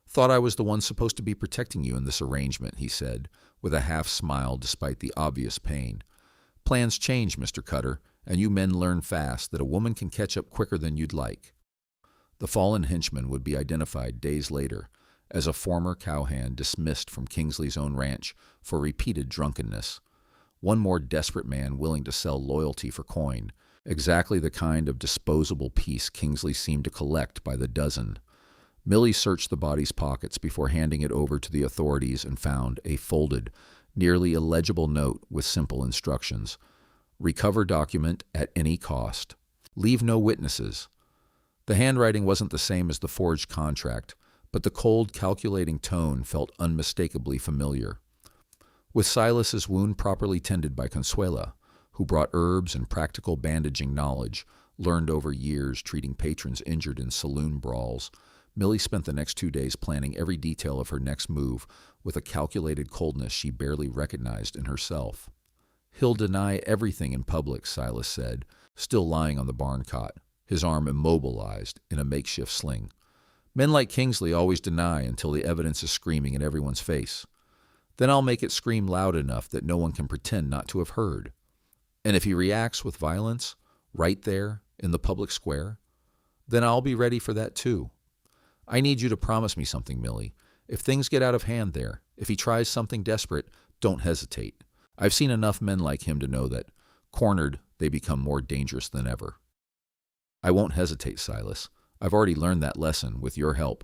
[SPEAKER 1] "Thought I was the one supposed to be protecting you in this arrangement," he said, with a half-smile despite the obvious pain. "Plans change, Mr. Cutter, and you men learn fast that a woman can catch up quicker than you'd like." The fallen henchman would be identified days later as a former cowhand dismissed from Kingsley's own ranch for repeated drunkenness. One more desperate man willing to sell loyalty for coin, exactly the kind of disposable piece Kingsley seemed to collect by the dozen. Millie searched the body's pockets before handing it over to the authorities and found a folded, nearly illegible note with simple instructions. Recover document at any cost. Leave no witnesses. The handwriting wasn't the same as the forged contract, but the cold, calculating tone felt unmistakably familiar. With Silas's wound properly tended by Consuela, who brought herbs and practical bandaging knowledge, learned over years treating patrons injured in saloon brawls, Millie spent the next 2 days planning every detail of her next move with a calculated coldness she barely recognized in herself. "He'll deny everything in public," Silas said, still lying on the barn cot, his arm immobilized in a makeshift sling. "Men like Kingsley always deny until the evidence is screaming in everyone's face. Then I'll make it scream loud enough that no one can pretend not to have heard. And if he reacts with violence, right there in the public square, then I'll be ready for that too. I need you to promise me something, Millie. If things get out of hand there, if he tries something desperate, don't hesitate. I've seen enough men like him to know that, cornered, they become more dangerous than ever." "I won't hesitate, Silas. I've already learned that lesson with your help."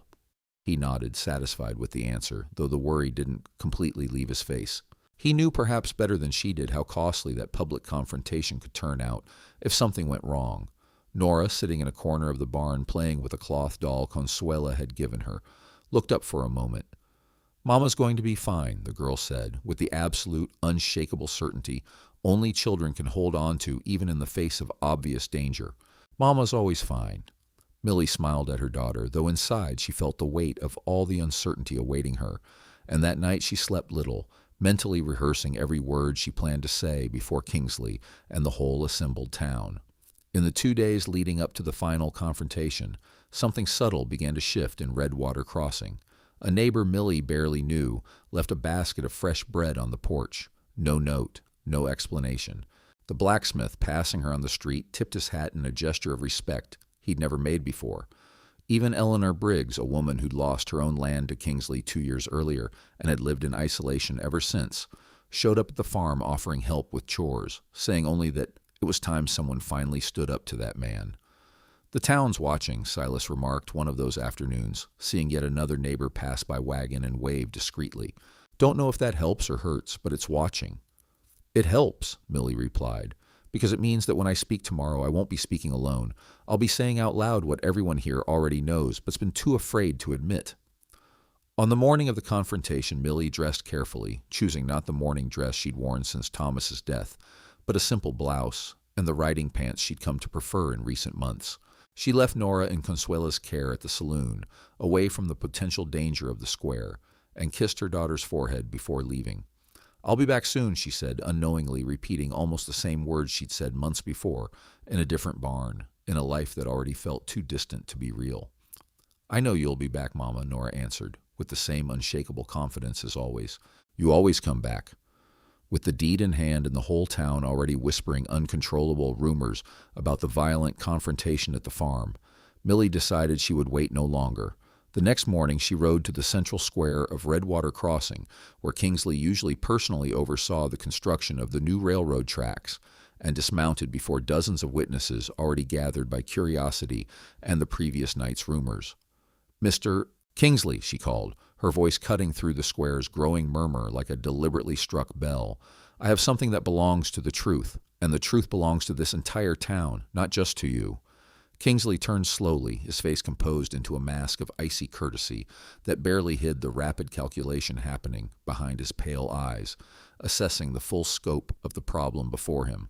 [SPEAKER 1] He nodded, satisfied with the answer, though the worry didn't completely leave his face. He knew perhaps better than she did how costly that public confrontation could turn out if something went wrong. Nora, sitting in a corner of the barn playing with a cloth doll Consuela had given her, looked up for a moment. "Mama's going to be fine," the girl said, with the absolute, unshakable certainty only children can hold on to even in the face of obvious danger. "Mama's always fine." Millie smiled at her daughter, though inside she felt the weight of all the uncertainty awaiting her, and that night she slept little, mentally rehearsing every word she planned to say before Kingsley and the whole assembled town. In the 2 days leading up to the final confrontation, something subtle began to shift in Redwater Crossing. A neighbor Millie barely knew left a basket of fresh bread on the porch. No note, no explanation. The blacksmith passing her on the street tipped his hat in a gesture of respect he'd never made before. Even Eleanor Briggs, a woman who'd lost her own land to Kingsley 2 years earlier and had lived in isolation ever since, showed up at the farm offering help with chores, saying only that it was time someone finally stood up to that man. "The town's watching," Silas remarked one of those afternoons, seeing yet another neighbor pass by wagon and wave discreetly. "Don't know if that helps or hurts, but it's watching." "It helps," Millie replied, "because it means that when I speak tomorrow, I won't be speaking alone. I'll be saying out loud what everyone here already knows, but's been too afraid to admit." On the morning of the confrontation, Millie dressed carefully, choosing not the morning dress she'd worn since Thomas's death, but a simple blouse and the riding pants she'd come to prefer in recent months. She left Nora in Consuela's care at the saloon, away from the potential danger of the square, and kissed her daughter's forehead before leaving. "I'll be back soon," she said, unknowingly repeating almost the same words she'd said months before, in a different barn, in a life that already felt too distant to be real. "I know you'll be back, Mama," Nora answered, with the same unshakable confidence as always. "You always come back." With the deed in hand and the whole town already whispering uncontrollable rumors about the violent confrontation at the farm, Millie decided she would wait no longer. The next morning she rode to the central square of Redwater Crossing, where Kingsley usually personally oversaw the construction of the new railroad tracks, and dismounted before dozens of witnesses already gathered by curiosity and the previous night's rumors. "Mr. Kingsley," she called, her voice cutting through the square's growing murmur like a deliberately struck bell. "I have something that belongs to the truth, and the truth belongs to this entire town, not just to you." Kingsley turned slowly, his face composed into a mask of icy courtesy that barely hid the rapid calculation happening behind his pale eyes, assessing the full scope of the problem before him.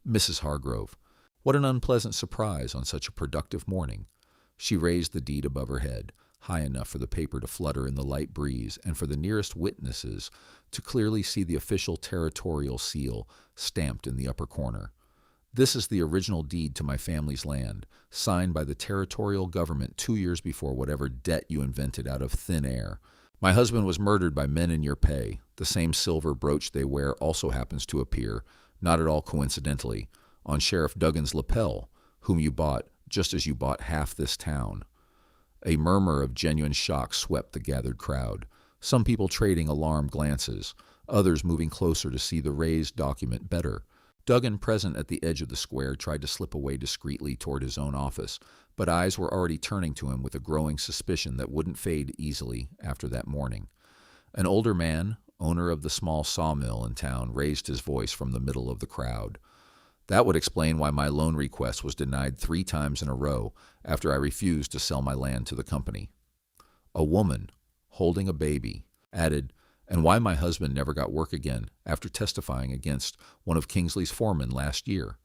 [SPEAKER 1] "Mrs. Hargrove, what an unpleasant surprise on such a productive morning." She raised the deed above her head, high enough for the paper to flutter in the light breeze and for the nearest witnesses to clearly see the official territorial seal stamped in the upper corner. "This is the original deed to my family's land, signed by the territorial government 2 years before whatever debt you invented out of thin air. My husband was murdered by men in your pay. The same silver brooch they wear also happens to appear, not at all coincidentally, on Sheriff Duggan's lapel, whom you bought just as you bought half this town." A murmur of genuine shock swept the gathered crowd, some people trading alarmed glances, others moving closer to see the raised document better. Duggan, present at the edge of the square, tried to slip away discreetly toward his own office, but eyes were already turning to him with a growing suspicion that wouldn't fade easily after that morning. An older man, owner of the small sawmill in town, raised his voice from the middle of the crowd. "That would explain why my loan request was denied 3 times in a row after I refused to sell my land to the company." A woman, holding a baby, added, "And why my husband never got work again after testifying against one of Kingsley's foremen last year."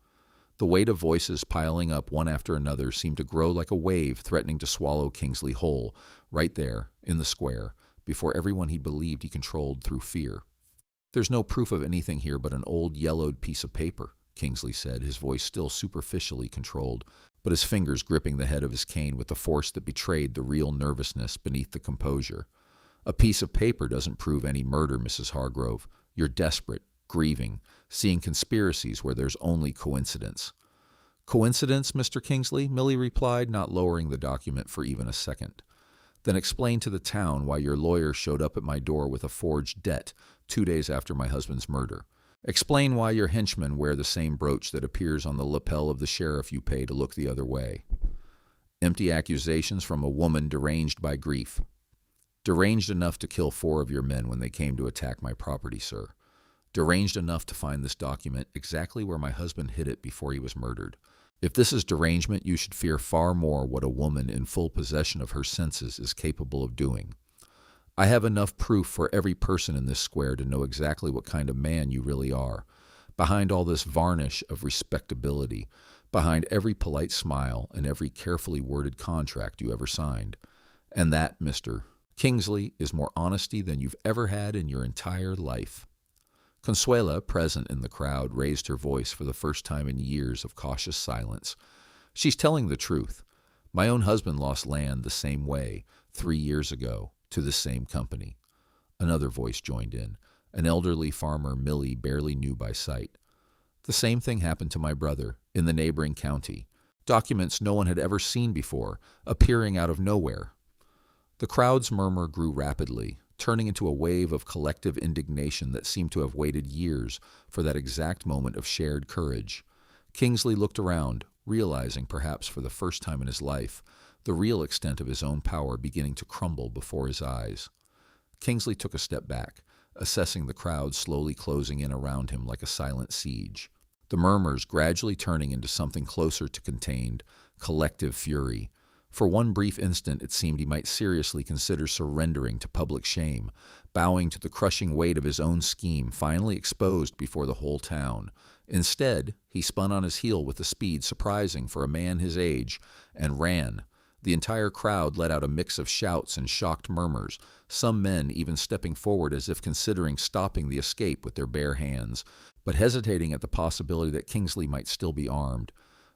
[SPEAKER 1] The weight of voices piling up one after another seemed to grow like a wave threatening to swallow Kingsley whole, right there, in the square, before everyone he believed he controlled through fear. "There's no proof of anything here but an old yellowed piece of paper," Kingsley said, his voice still superficially controlled, but his fingers gripping the head of his cane with a force that betrayed the real nervousness beneath the composure. "A piece of paper doesn't prove any murder, Mrs. Hargrove. You're desperate, grieving, seeing conspiracies where there's only coincidence." "Coincidence, Mr. Kingsley?" Millie replied, not lowering the document for even a second. "Then explain to the town why your lawyer showed up at my door with a forged debt 2 days after my husband's murder. Explain why your henchmen wear the same brooch that appears on the lapel of the sheriff you pay to look the other way." Empty accusations from a woman deranged by grief. "Deranged enough to kill 4 of your men when they came to attack my property, sir. Deranged enough to find this document exactly where my husband hid it before he was murdered. If this is derangement, you should fear far more what a woman in full possession of her senses is capable of doing. I have enough proof for every person in this square to know exactly what kind of man you really are. Behind all this varnish of respectability, behind every polite smile and every carefully worded contract you ever signed. And that, Mr. Kingsley, is more honesty than you've ever had in your entire life." Consuela, present in the crowd, raised her voice for the first time in years of cautious silence. "She's telling the truth. My own husband lost land the same way 3 years ago to this same company." Another voice joined in, an elderly farmer Millie barely knew by sight. "The same thing happened to my brother in the neighboring county. Documents no one had ever seen before, appearing out of nowhere." The crowd's murmur grew rapidly, turning into a wave of collective indignation that seemed to have waited years for that exact moment of shared courage. Kingsley looked around, realizing, perhaps for the first time in his life, the real extent of his own power beginning to crumble before his eyes. Kingsley took a step back, assessing the crowd slowly closing in around him like a silent siege. The murmurs gradually turning into something closer to contained, collective fury. For one brief instant it seemed he might seriously consider surrendering to public shame, bowing to the crushing weight of his own scheme finally exposed before the whole town. Instead, he spun on his heel with a speed surprising for a man his age, and ran. The entire crowd let out a mix of shouts and shocked murmurs, some men even stepping forward as if considering stopping the escape with their bare hands, but hesitating at the possibility that Kingsley might still be armed.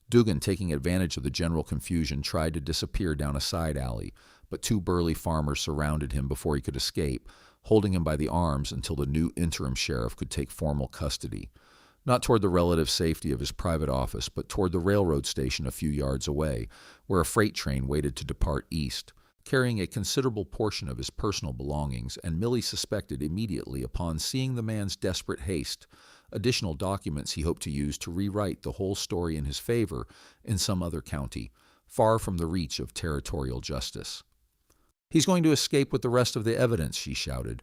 [SPEAKER 1] Dugan, taking advantage of the general confusion, tried to disappear down a side alley, but two burly farmers surrounded him before he could escape, holding him by the arms until the new interim sheriff could take formal custody. Not toward the relative safety of his private office, but toward the railroad station a few yards away, where a freight train waited to depart east, carrying a considerable portion of his personal belongings, and Millie suspected immediately upon seeing the man's desperate haste additional documents he hoped to use to rewrite the whole story in his favor in some other county, far from the reach of territorial justice. "He's going to escape with the rest of the evidence," she shouted,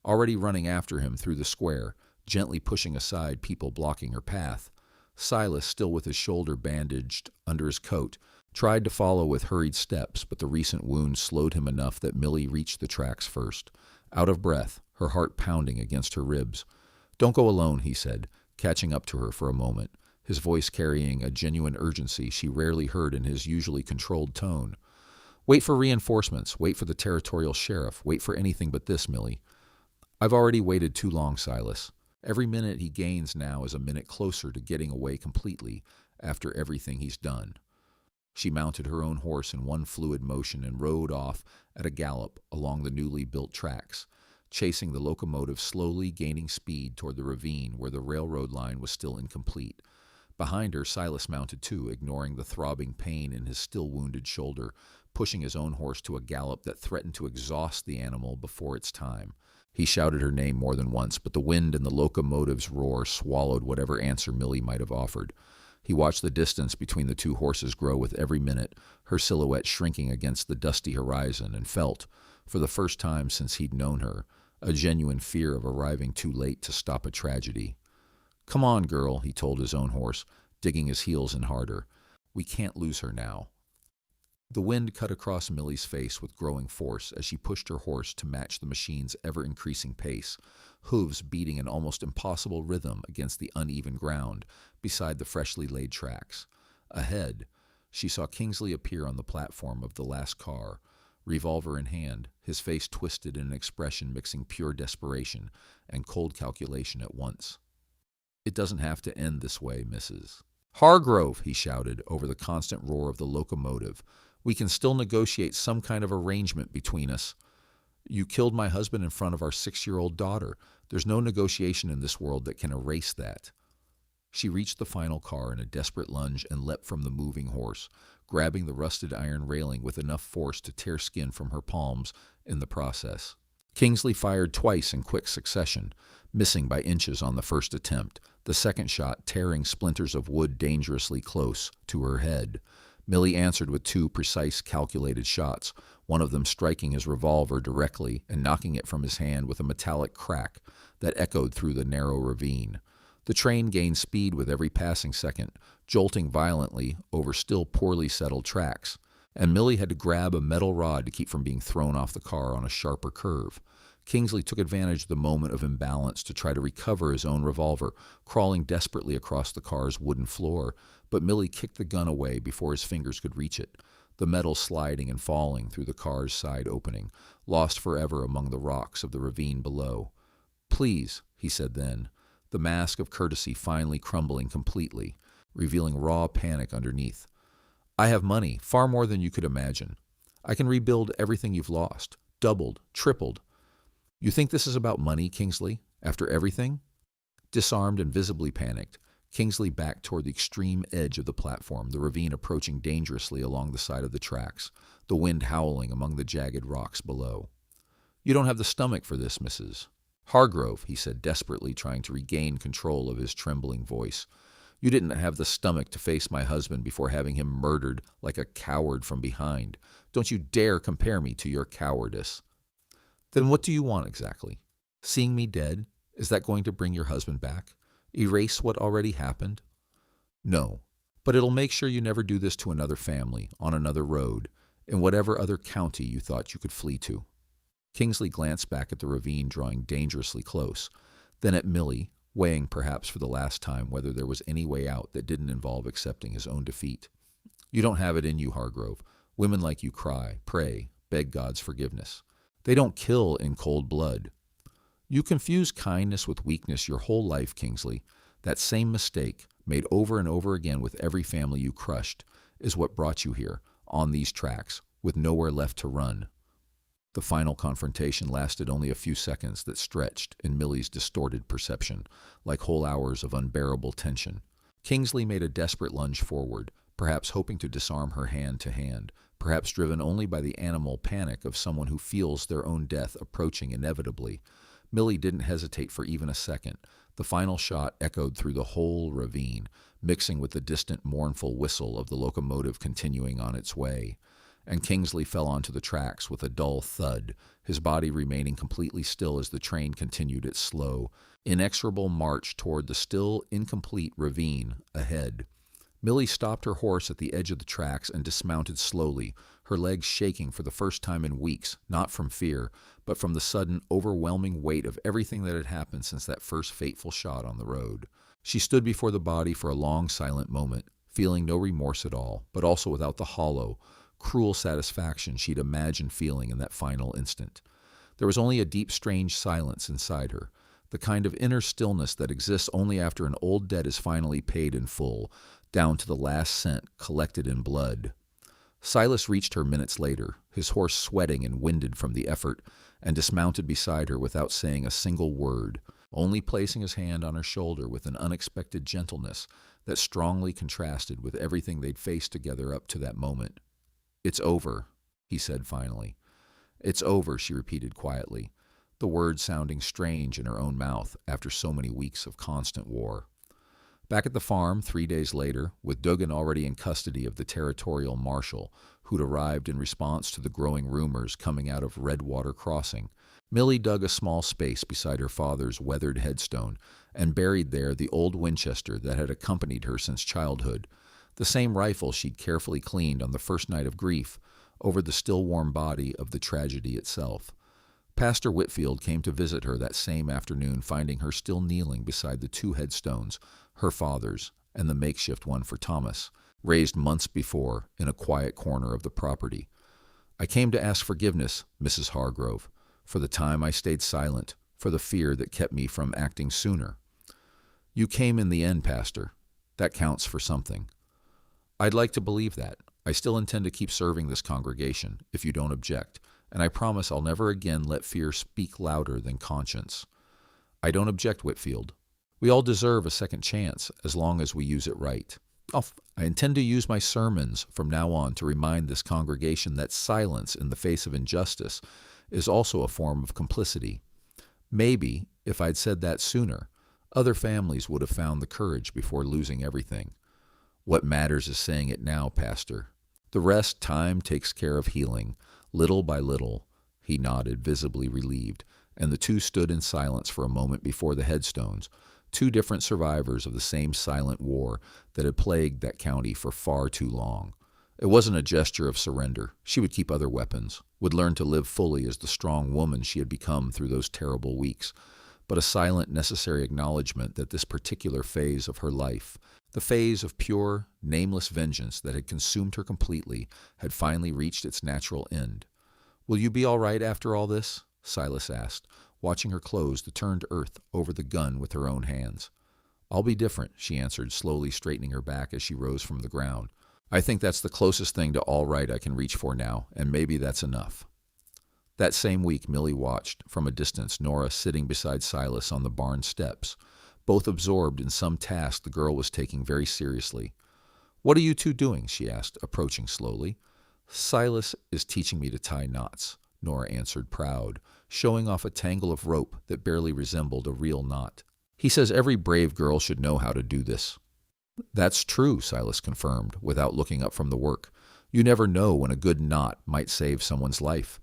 [SPEAKER 1] already running after him through the square, gently pushing aside people blocking her path. Silas, still with his shoulder bandaged under his coat, tried to follow with hurried steps, but the recent wound slowed him enough that Millie reached the tracks first. Out of breath, her heart pounding against her ribs. "Don't go alone," he said, catching up to her for a moment, his voice carrying a genuine urgency she rarely heard in his usually controlled tone. "Wait for reinforcements, wait for the territorial sheriff, wait for anything but this, Millie." "I've already waited too long, Silas. Every minute he gains now is a minute closer to getting away completely after everything he's done." She mounted her own horse in one fluid motion and rode off at a gallop along the newly built tracks, chasing the locomotive slowly gaining speed toward the ravine where the railroad line was still incomplete. Behind her, Silas mounted too, ignoring the throbbing pain in his still wounded shoulder, pushing his own horse to a gallop that threatened to exhaust the animal before its time. He shouted her name more than once, but the wind and the locomotive's roar swallowed whatever answer Millie might have offered. He watched the distance between the two horses grow with every minute, her silhouette shrinking against the dusty horizon, and felt, for the first time since he'd known her, a genuine fear of arriving too late to stop a tragedy. "Come on, girl," he told his own horse, digging his heels in harder. "We can't lose her now." The wind cut across Millie's face with growing force as she pushed her horse to match the machine's ever-increasing pace, hooves beating an almost impossible rhythm against the uneven ground beside the freshly laid tracks. Ahead, she saw Kingsley appear on the platform of the last car, revolver in hand, his face twisted in an expression mixing pure desperation and cold calculation at once. "It doesn't have to end this way, Mrs. Hargrove," he shouted over the constant roar of the locomotive. "We can still negotiate some kind of arrangement between us. You killed my husband in front of our 6-year-old daughter. There's no negotiation in this world that can erase that." She reached the final car in a desperate lunge and leapt from the moving horse, grabbing the rusted iron railing with enough force to tear skin from her palms in the process. Kingsley fired twice in quick succession, missing by inches on the first attempt, the second shot tearing splinters of wood dangerously close to her head. Millie answered with 2 precise, calculated shots, one of them striking his revolver directly and knocking it from his hand with a metallic crack that echoed through the narrow ravine. The train gained speed with every passing second, jolting violently over still poorly settled tracks, and Millie had to grab a metal rod to keep from being thrown off the car on a sharper curve. Kingsley took advantage of the moment of imbalance to try to recover his own revolver, crawling desperately across the car's wooden floor, but Millie kicked the gun away before his fingers could reach it, the metal sliding and falling through the car's side opening, lost forever among the rocks of the ravine below. "Please," he said then, the mask of courtesy finally crumbling completely, revealing raw panic underneath. "I have money, far more than you could imagine. I can rebuild everything you've lost, doubled, tripled. You think this is about money, Kingsley, after everything?" Disarmed and visibly panicked, Kingsley backed toward the extreme edge of the platform, the ravine approaching dangerously along the side of the tracks, the wind howling among the jagged rocks below. You don't have the stomach for this, Mrs. Hargrove, he said desperately, trying to regain control of his trembling voice. You didn't have the stomach to face my husband before having him murdered like a coward from behind. Don't you dare compare me to your cowardice. Then what do you want exactly? Seeing me dead? Is that going to bring your husband back? Erase what already happened? No, but it'll make sure you never do this to another family, on another road, in whatever other county you thought you could flee to. Kingsley glanced back at the ravine drawing dangerously close, then at Millie, weighing perhaps for the last time whether there was any way out that didn't involve accepting his own defeat. You don't have it in you, Hargrove. Women like you cry, pray, beg God's forgiveness. They don't kill in cold blood. You confuse kindness with weakness your whole life, Kingsley. That same mistake, made over and over again with every family you crushed, is what brought you here, on these tracks, with nowhere left to run. The final confrontation lasted only a few seconds that stretched in Millie's distorted perception, like whole hours of unbearable tension. Kingsley made a desperate lunge forward, perhaps hoping to disarm her hand to hand, perhaps driven only by the animal panic of someone who feels their own death approaching inevitably. Millie didn't hesitate for even a second. The final shot echoed through the whole ravine, mixing with the distant mournful whistle of the locomotive continuing on its way. And Kingsley fell onto the tracks with a dull thud, his body remaining completely still as the train continued its slow, inexorable march toward the still incomplete ravine ahead. Millie stopped her horse at the edge of the tracks and dismounted slowly, her legs shaking for the first time in weeks, not from fear, but from the sudden, overwhelming weight of everything that had happened since that first fateful shot on the road. She stood before the body for a long, silent moment, feeling no remorse at all, but also without the hollow, cruel satisfaction she'd imagined feeling in that final instant. There was only a deep, strange silence inside her, the kind of inner stillness that exists only after an old debt is finally paid in full, down to the last cent collected in blood. Silas reached her minutes later, his horse sweating and winded from the effort, and dismounted beside her without saying a single word, only placing his hand on her shoulder with an unexpected gentleness that strongly contrasted with everything they'd faced together up to that moment. "It's over," he said finally. "It's over," she repeated quietly, the words sounding strange in her own mouth after so many weeks of constant war. Back at the farm 3 days later, with Dugan already in custody of the territorial marshal, who'd arrived in response to the growing rumors coming out of Redwater Crossing, Millie dug a small space beside her father's weathered headstone and buried there the old Winchester that had accompanied her since childhood, the same rifle she'd carefully cleaned on the first night of grief, over the still warm body of the tragedy itself. Pastor Whitfield came to visit her that same afternoon, finding her still kneeling beside the two headstones, her father's and the makeshift one for Thomas, raised months before in a quiet corner of the property. "I came to ask forgiveness, Mrs. Hargrove, for the time I stayed silent, for the fear that kept me from acting sooner." "You came in the end, Pastor. That counts for something." "I'd like to believe that. I still intend to keep serving this congregation, if you don't object, and I promise I'll never again let fear speak louder than conscience." "I don't object, Whitfield. We all deserve a second chance, as long as we use it right. I intend to use my sermons from now on to remind this congregation that silence in the face of injustice is also a form of complicity. Maybe, if I'd said that sooner, other families would have found the courage before losing everything. What matters is saying it now, Pastor. The rest time takes care of healing, little by little." He nodded, visibly relieved, and the two stood in silence for a moment before the headstones, two different survivors of the same silent war that had plagued that county for far too long. It wasn't a gesture of surrender. She would keep other weapons, would learn to live fully as the strong woman she had become through those terrible weeks, but a silent, necessary acknowledgement that this particular phase of her life, the phase of pure, nameless vengeance that had consumed her completely, had finally reached its natural end. "Will you be all right after all this?" Silas asked, watching her close the turned earth over the gun with her own hands. "I'll be different," she answered, slowly straightening her back as she rose from the ground. "I think that's the closest thing to all right I can reach for now, and maybe that's enough." That same week, Millie watched, from a distance, Nora sitting beside Silas on the barn steps, both absorbed in some task the girl was taking very seriously. "What are you two doing?" she asked, approaching slowly. "Silas is teaching me to tie knots," Nora answered, proud, showing off a tangle of rope that barely resembled a real knot. He says every brave girl should know how to do this. That's true, Silas confirmed, without looking up from the work. You never know when a good knot might save someone's life.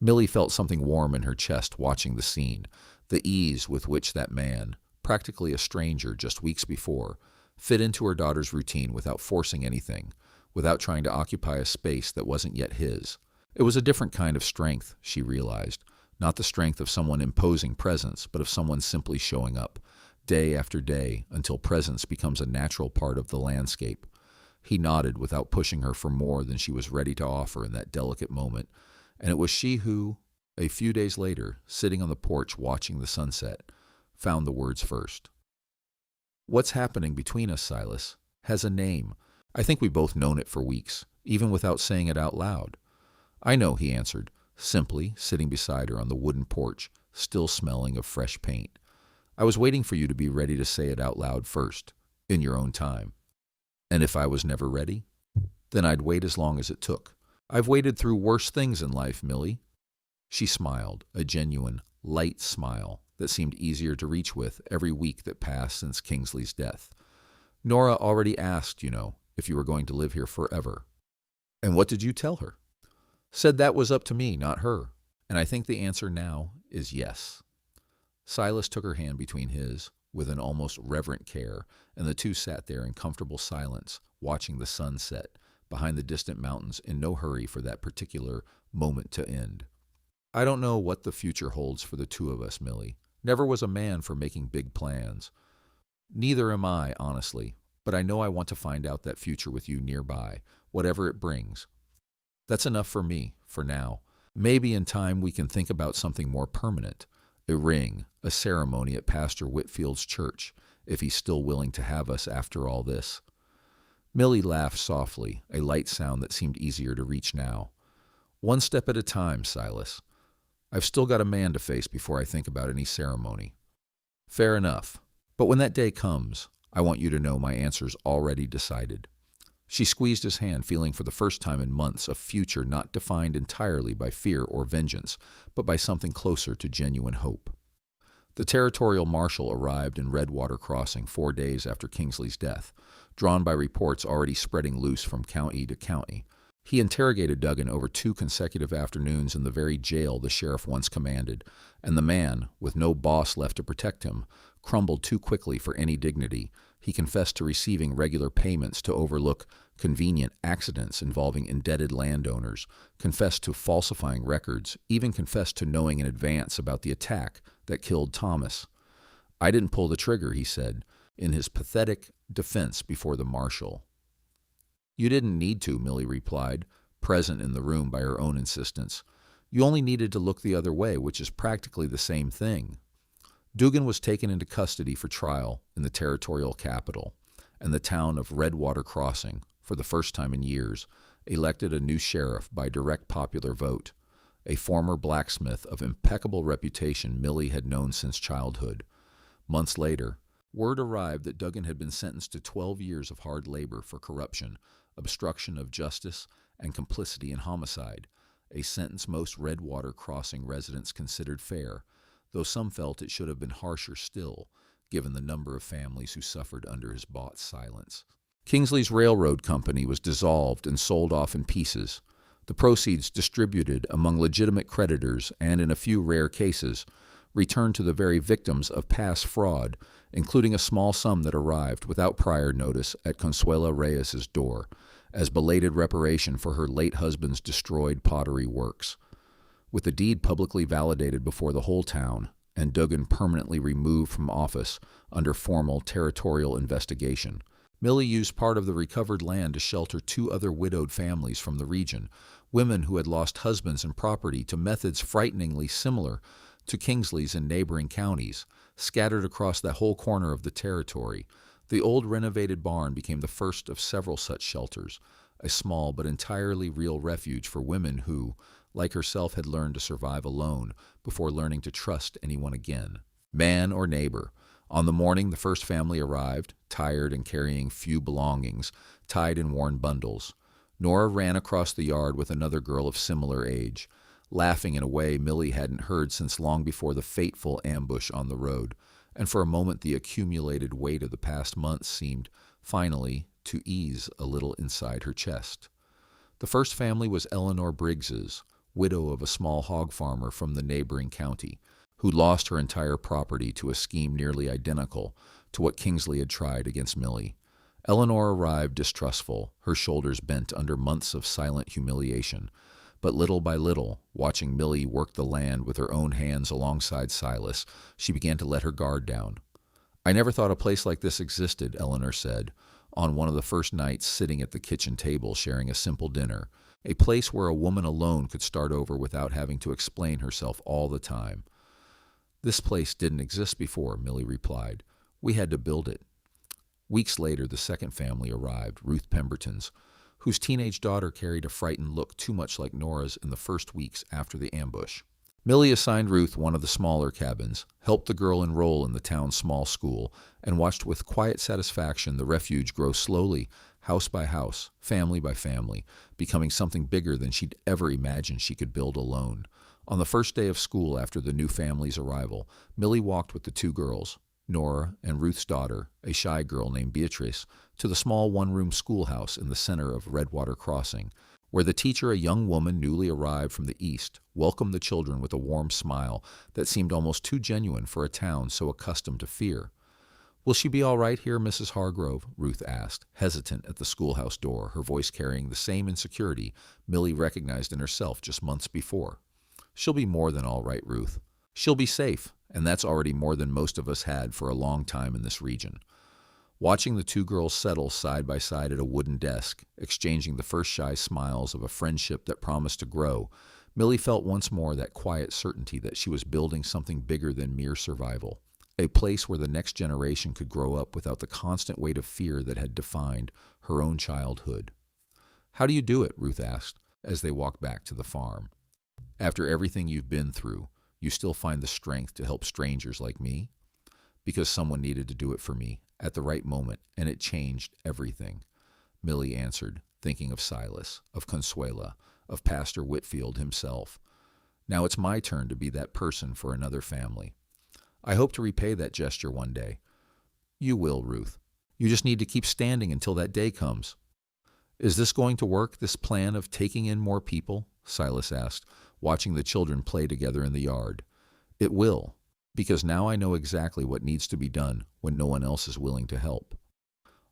[SPEAKER 1] Millie felt something warm in her chest watching the scene, the ease with which that man, practically a stranger just weeks before, fit into her daughter's routine without forcing anything, without trying to occupy a space that wasn't yet his. It was a different kind of strength, she realized, not the strength of someone imposing presence, but of someone simply showing up, day after day, until presence becomes a natural part of the landscape. He nodded without pushing her for more than she was ready to offer in that delicate moment, and it was she who, a few days later, sitting on the porch watching the sunset, found the words first. What's happening between us, Silas, has a name. I think we've both known it for weeks, even without saying it out loud. I know, he answered, simply sitting beside her on the wooden porch, still smelling of fresh paint. I was waiting for you to be ready to say it out loud first, in your own time. And if I was never ready, then I'd wait as long as it took. I've waded through worse things in life, Millie. She smiled, a genuine, light smile that seemed easier to reach with every week that passed since Kingsley's death. Nora already asked, if you were going to live here forever. And what did you tell her? Said that was up to me, not her. And I think the answer now is yes. Silas took her hand between his, with an almost reverent care, and the two sat there in comfortable silence, watching the sun set, behind the distant mountains in no hurry for that particular moment to end. I don't know what the future holds for the two of us, Millie. Never was a man for making big plans. Neither am I, honestly, but I know I want to find out that future with you nearby, whatever it brings. That's enough for me, for now. Maybe in time we can think about something more permanent. A ring, a ceremony at Pastor Whitfield's church, if he's still willing to have us after all this. Millie laughed softly, a light sound that seemed easier to reach now. One step at a time, Silas. I've still got a man to face before I think about any ceremony. Fair enough. But when that day comes, I want you to know my answer's already decided. She squeezed his hand, feeling for the first time in months a future not defined entirely by fear or vengeance, but by something closer to genuine hope. The territorial marshal arrived in Redwater Crossing 4 days after Kingsley's death, drawn by reports already spreading loose from county to county. He interrogated Duggan over 2 consecutive afternoons in the very jail the sheriff once commanded, and the man, with no boss left to protect him, crumbled too quickly for any dignity. He confessed to receiving regular payments to overlook convenient accidents involving indebted landowners, confessed to falsifying records, even confessed to knowing in advance about the attack that killed Thomas. I didn't pull the trigger, he said, in his pathetic defense before the marshal. You didn't need to, Millie replied, present in the room by her own insistence. You only needed to look the other way, which is practically the same thing. Dugan was taken into custody for trial in the territorial capital, and the town of Redwater Crossing, for the first time in years, elected a new sheriff by direct popular vote, a former blacksmith of impeccable reputation Millie had known since childhood. Months later, word arrived that Duggan had been sentenced to 12 years of hard labor for corruption, obstruction of justice, and complicity in homicide, a sentence most Redwater Crossing residents considered fair, though some felt it should have been harsher still, given the number of families who suffered under his bought silence. Kingsley's railroad company was dissolved and sold off in pieces, the proceeds distributed among legitimate creditors and, in a few rare cases, returned to the very victims of past fraud, including a small sum that arrived without prior notice at Consuela Reyes's door, as belated reparation for her late husband's destroyed pottery works. With the deed publicly validated before the whole town, and Duggan permanently removed from office under formal territorial investigation, Millie used part of the recovered land to shelter 2 other widowed families from the region, women who had lost husbands and property to methods frighteningly similar to Kingsley's in neighboring counties, scattered across that whole corner of the territory. The old renovated barn became the first of several such shelters, a small but entirely real refuge for women who, like herself, had learned to survive alone before learning to trust anyone again, man or neighbor. On the morning the first family arrived, tired and carrying few belongings, tied in worn bundles, Nora ran across the yard with another girl of similar age. laughing in a way Millie hadn't heard since long before the fateful ambush on the road, and for a moment the accumulated weight of the past months seemed, finally, to ease a little inside her chest. The first family was Eleanor Briggs's, widow of a small hog farmer from the neighboring county, who lost her entire property to a scheme nearly identical to what Kingsley had tried against Millie. Eleanor arrived distrustful, her shoulders bent under months of silent humiliation, but little by little, watching Millie work the land with her own hands alongside Silas, she began to let her guard down. "I never thought a place like this existed," Eleanor said, on one of the first nights sitting at the kitchen table sharing a simple dinner, a place where a woman alone could start over without having to explain herself all the time. "This place didn't exist before," Millie replied. "We had to build it." Weeks later, the second family arrived, Ruth Pemberton's, whose teenage daughter carried a frightened look too much like Nora's in the first weeks after the ambush. Millie assigned Ruth one of the smaller cabins, helped the girl enroll in the town's small school, and watched with quiet satisfaction the refuge grow slowly, house by house, family by family, becoming something bigger than she'd ever imagined she could build alone. On the first day of school after the new family's arrival, Millie walked with the two girls, Nora and Ruth's daughter, a shy girl named Beatrice, to the small one-room schoolhouse in the center of Redwater Crossing, where the teacher, a young woman newly arrived from the east, welcomed the children with a warm smile that seemed almost too genuine for a town so accustomed to fear. "Will she be all right here, Mrs. Hargrove?" Ruth asked, hesitant at the schoolhouse door, her voice carrying the same insecurity Millie recognized in herself just months before. "She'll be more than all right, Ruth. She'll be safe, and that's already more than most of us had for a long time in this region." Watching the two girls settle side by side at a wooden desk, exchanging the first shy smiles of a friendship that promised to grow, Millie felt once more that quiet certainty that she was building something bigger than mere survival, a place where the next generation could grow up without the constant weight of fear that had defined her own childhood. "How do you do it?" Ruth asked, as they walked back to the farm. "After everything you've been through, you still find the strength to help strangers like me?" "Because someone needed to do it for me at the right moment, and it changed everything," Millie answered, thinking of Silas, of Consuela, of Pastor Whitfield himself. "Now it's my turn to be that person for another family. I hope to repay that gesture one day." "You will, Ruth. You just need to keep standing until that day comes." "Is this going to work, this plan of taking in more people?" Silas asked, watching the children play together in the yard. "It will, because now I know exactly what needs to be done when no one else is willing to help."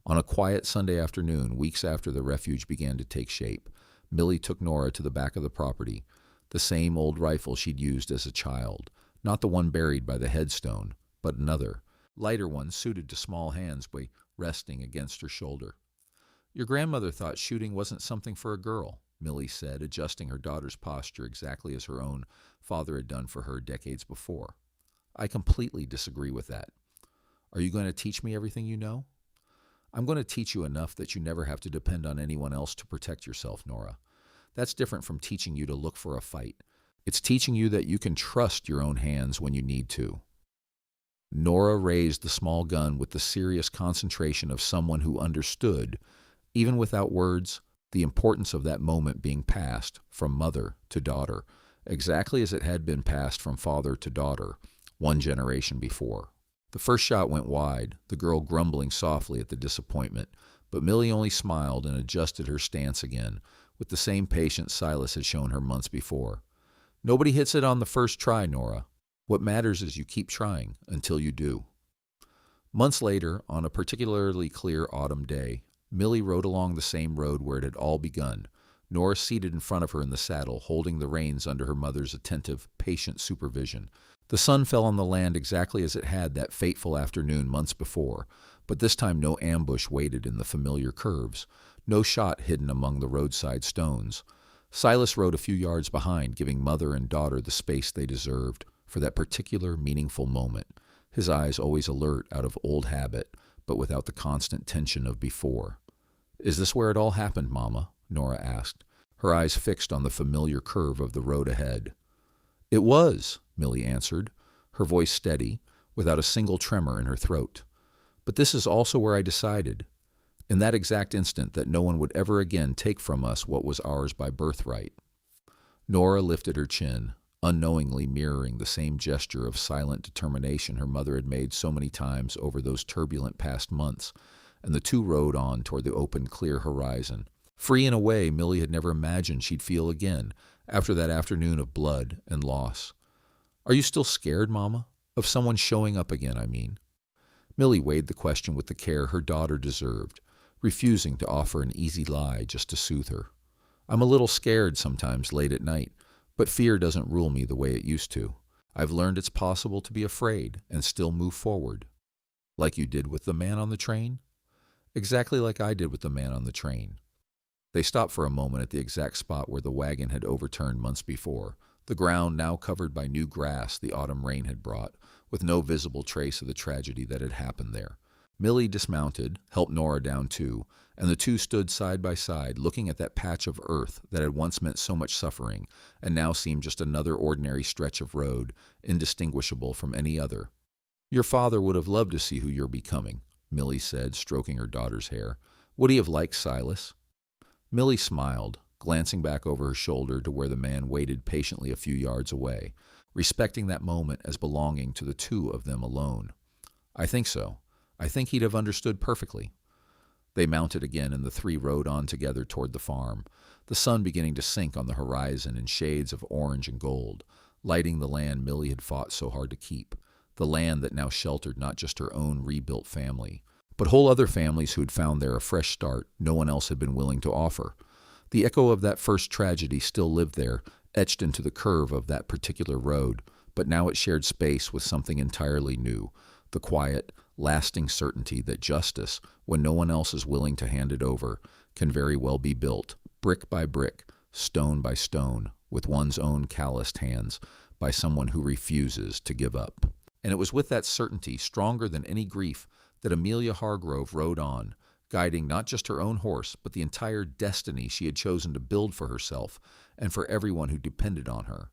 [SPEAKER 1] On a quiet Sunday afternoon, weeks after the refuge began to take shape, Millie took Nora to the back of the property, the same old rifle she'd used as a child, not the one buried by the headstone, but another, lighter one suited to small hands by resting against her shoulder. "Your grandmother thought shooting wasn't something for a girl," Millie said, adjusting her daughter's posture exactly as her own father had done for her decades before. "I completely disagree with that. Are you going to teach me everything you know?" "I'm going to teach you enough that you never have to depend on anyone else to protect yourself, Nora. That's different from teaching you to look for a fight. It's teaching you that you can trust your own hands when you need to." Nora raised the small gun with the serious concentration of someone who understood, even without words, the importance of that moment being passed from mother to daughter, exactly as it had been passed from father to daughter, one generation before. The first shot went wide, the girl grumbling softly at the disappointment, but Millie only smiled and adjusted her stance again, with the same patience Silas had shown her months before. "Nobody hits it on the first try, Nora. What matters is you keep trying until you do." Months later, on a particularly clear autumn day, Millie rode along the same road where it had all begun, Nora seated in front of her in the saddle, holding the reins under her mother's attentive, patient supervision. The sun fell on the land exactly as it had that fateful afternoon months before, but this time no ambush waited in the familiar curves, no shot hidden among the roadside stones. Silas rode a few yards behind, giving mother and daughter the space they deserved for that particular meaningful moment, his eyes always alert out of old habit, but without the constant tension of before. "Is this where it all happened, Mama?" Nora asked, her eyes fixed on the familiar curve of the road ahead. "It was," Millie answered, her voice steady, without a single tremor in her throat. "But this is also where I decided, in that exact instant, that no one would ever again take from us what was ours by birthright." Nora lifted her chin, unknowingly mirroring the same gesture of silent determination her mother had made so many times over those turbulent past months, and the two rode on toward the open, clear horizon. Free in a way Millie had never imagined she'd feel again after that afternoon of blood and loss. "Are you still scared, Mama? Of someone showing up again, I mean." Millie weighed the question with the care her daughter deserved, refusing to offer an easy lie just to soothe her. "I'm a little scared sometimes late at night, but fear doesn't rule me the way it used to. I've learned it's possible to be afraid and still move forward." "Like you did with the man on the train?" "Exactly like I did with the man on the train." They stopped for a moment at the exact spot where the wagon had overturned months before, the ground now covered by new grass the autumn rain had brought, with no visible trace of the tragedy that had happened there. Millie dismounted, helped Nora down too, and the two stood side by side, looking at that patch of earth that had once meant so much suffering, and now seemed just another ordinary stretch of road, indistinguishable from any other. "Your father would have loved to see who you're becoming," Millie said, stroking her daughter's hair. "Would he have liked Silas?" Millie smiled, glancing back over her shoulder to where the man waited patiently a few yards away, respecting that moment as belonging to the two of them alone. "I think so. I think he'd have understood perfectly." They mounted again, and the three rode on together toward the farm, the sun beginning to sink on the horizon in shades of orange and gold, lighting the land Millie had fought so hard to keep, the land that now sheltered not just her own rebuilt family, but whole other families who had found there a fresh start no one else had been willing to offer. The echo of that first tragedy still lived there, etched into the curve of that particular road, but now it shared space with something entirely new, the quiet, lasting certainty that justice, when no one else is willing to hand it over, can very well be built, brick by brick, stone by stone, with one's own calloused hands, by someone who refuses to give up. And it was with that certainty, stronger than any grief, that Amelia Hargrove rode on, guiding not just her own horse, but the entire destiny she had chosen to build for herself and for everyone who depended on her.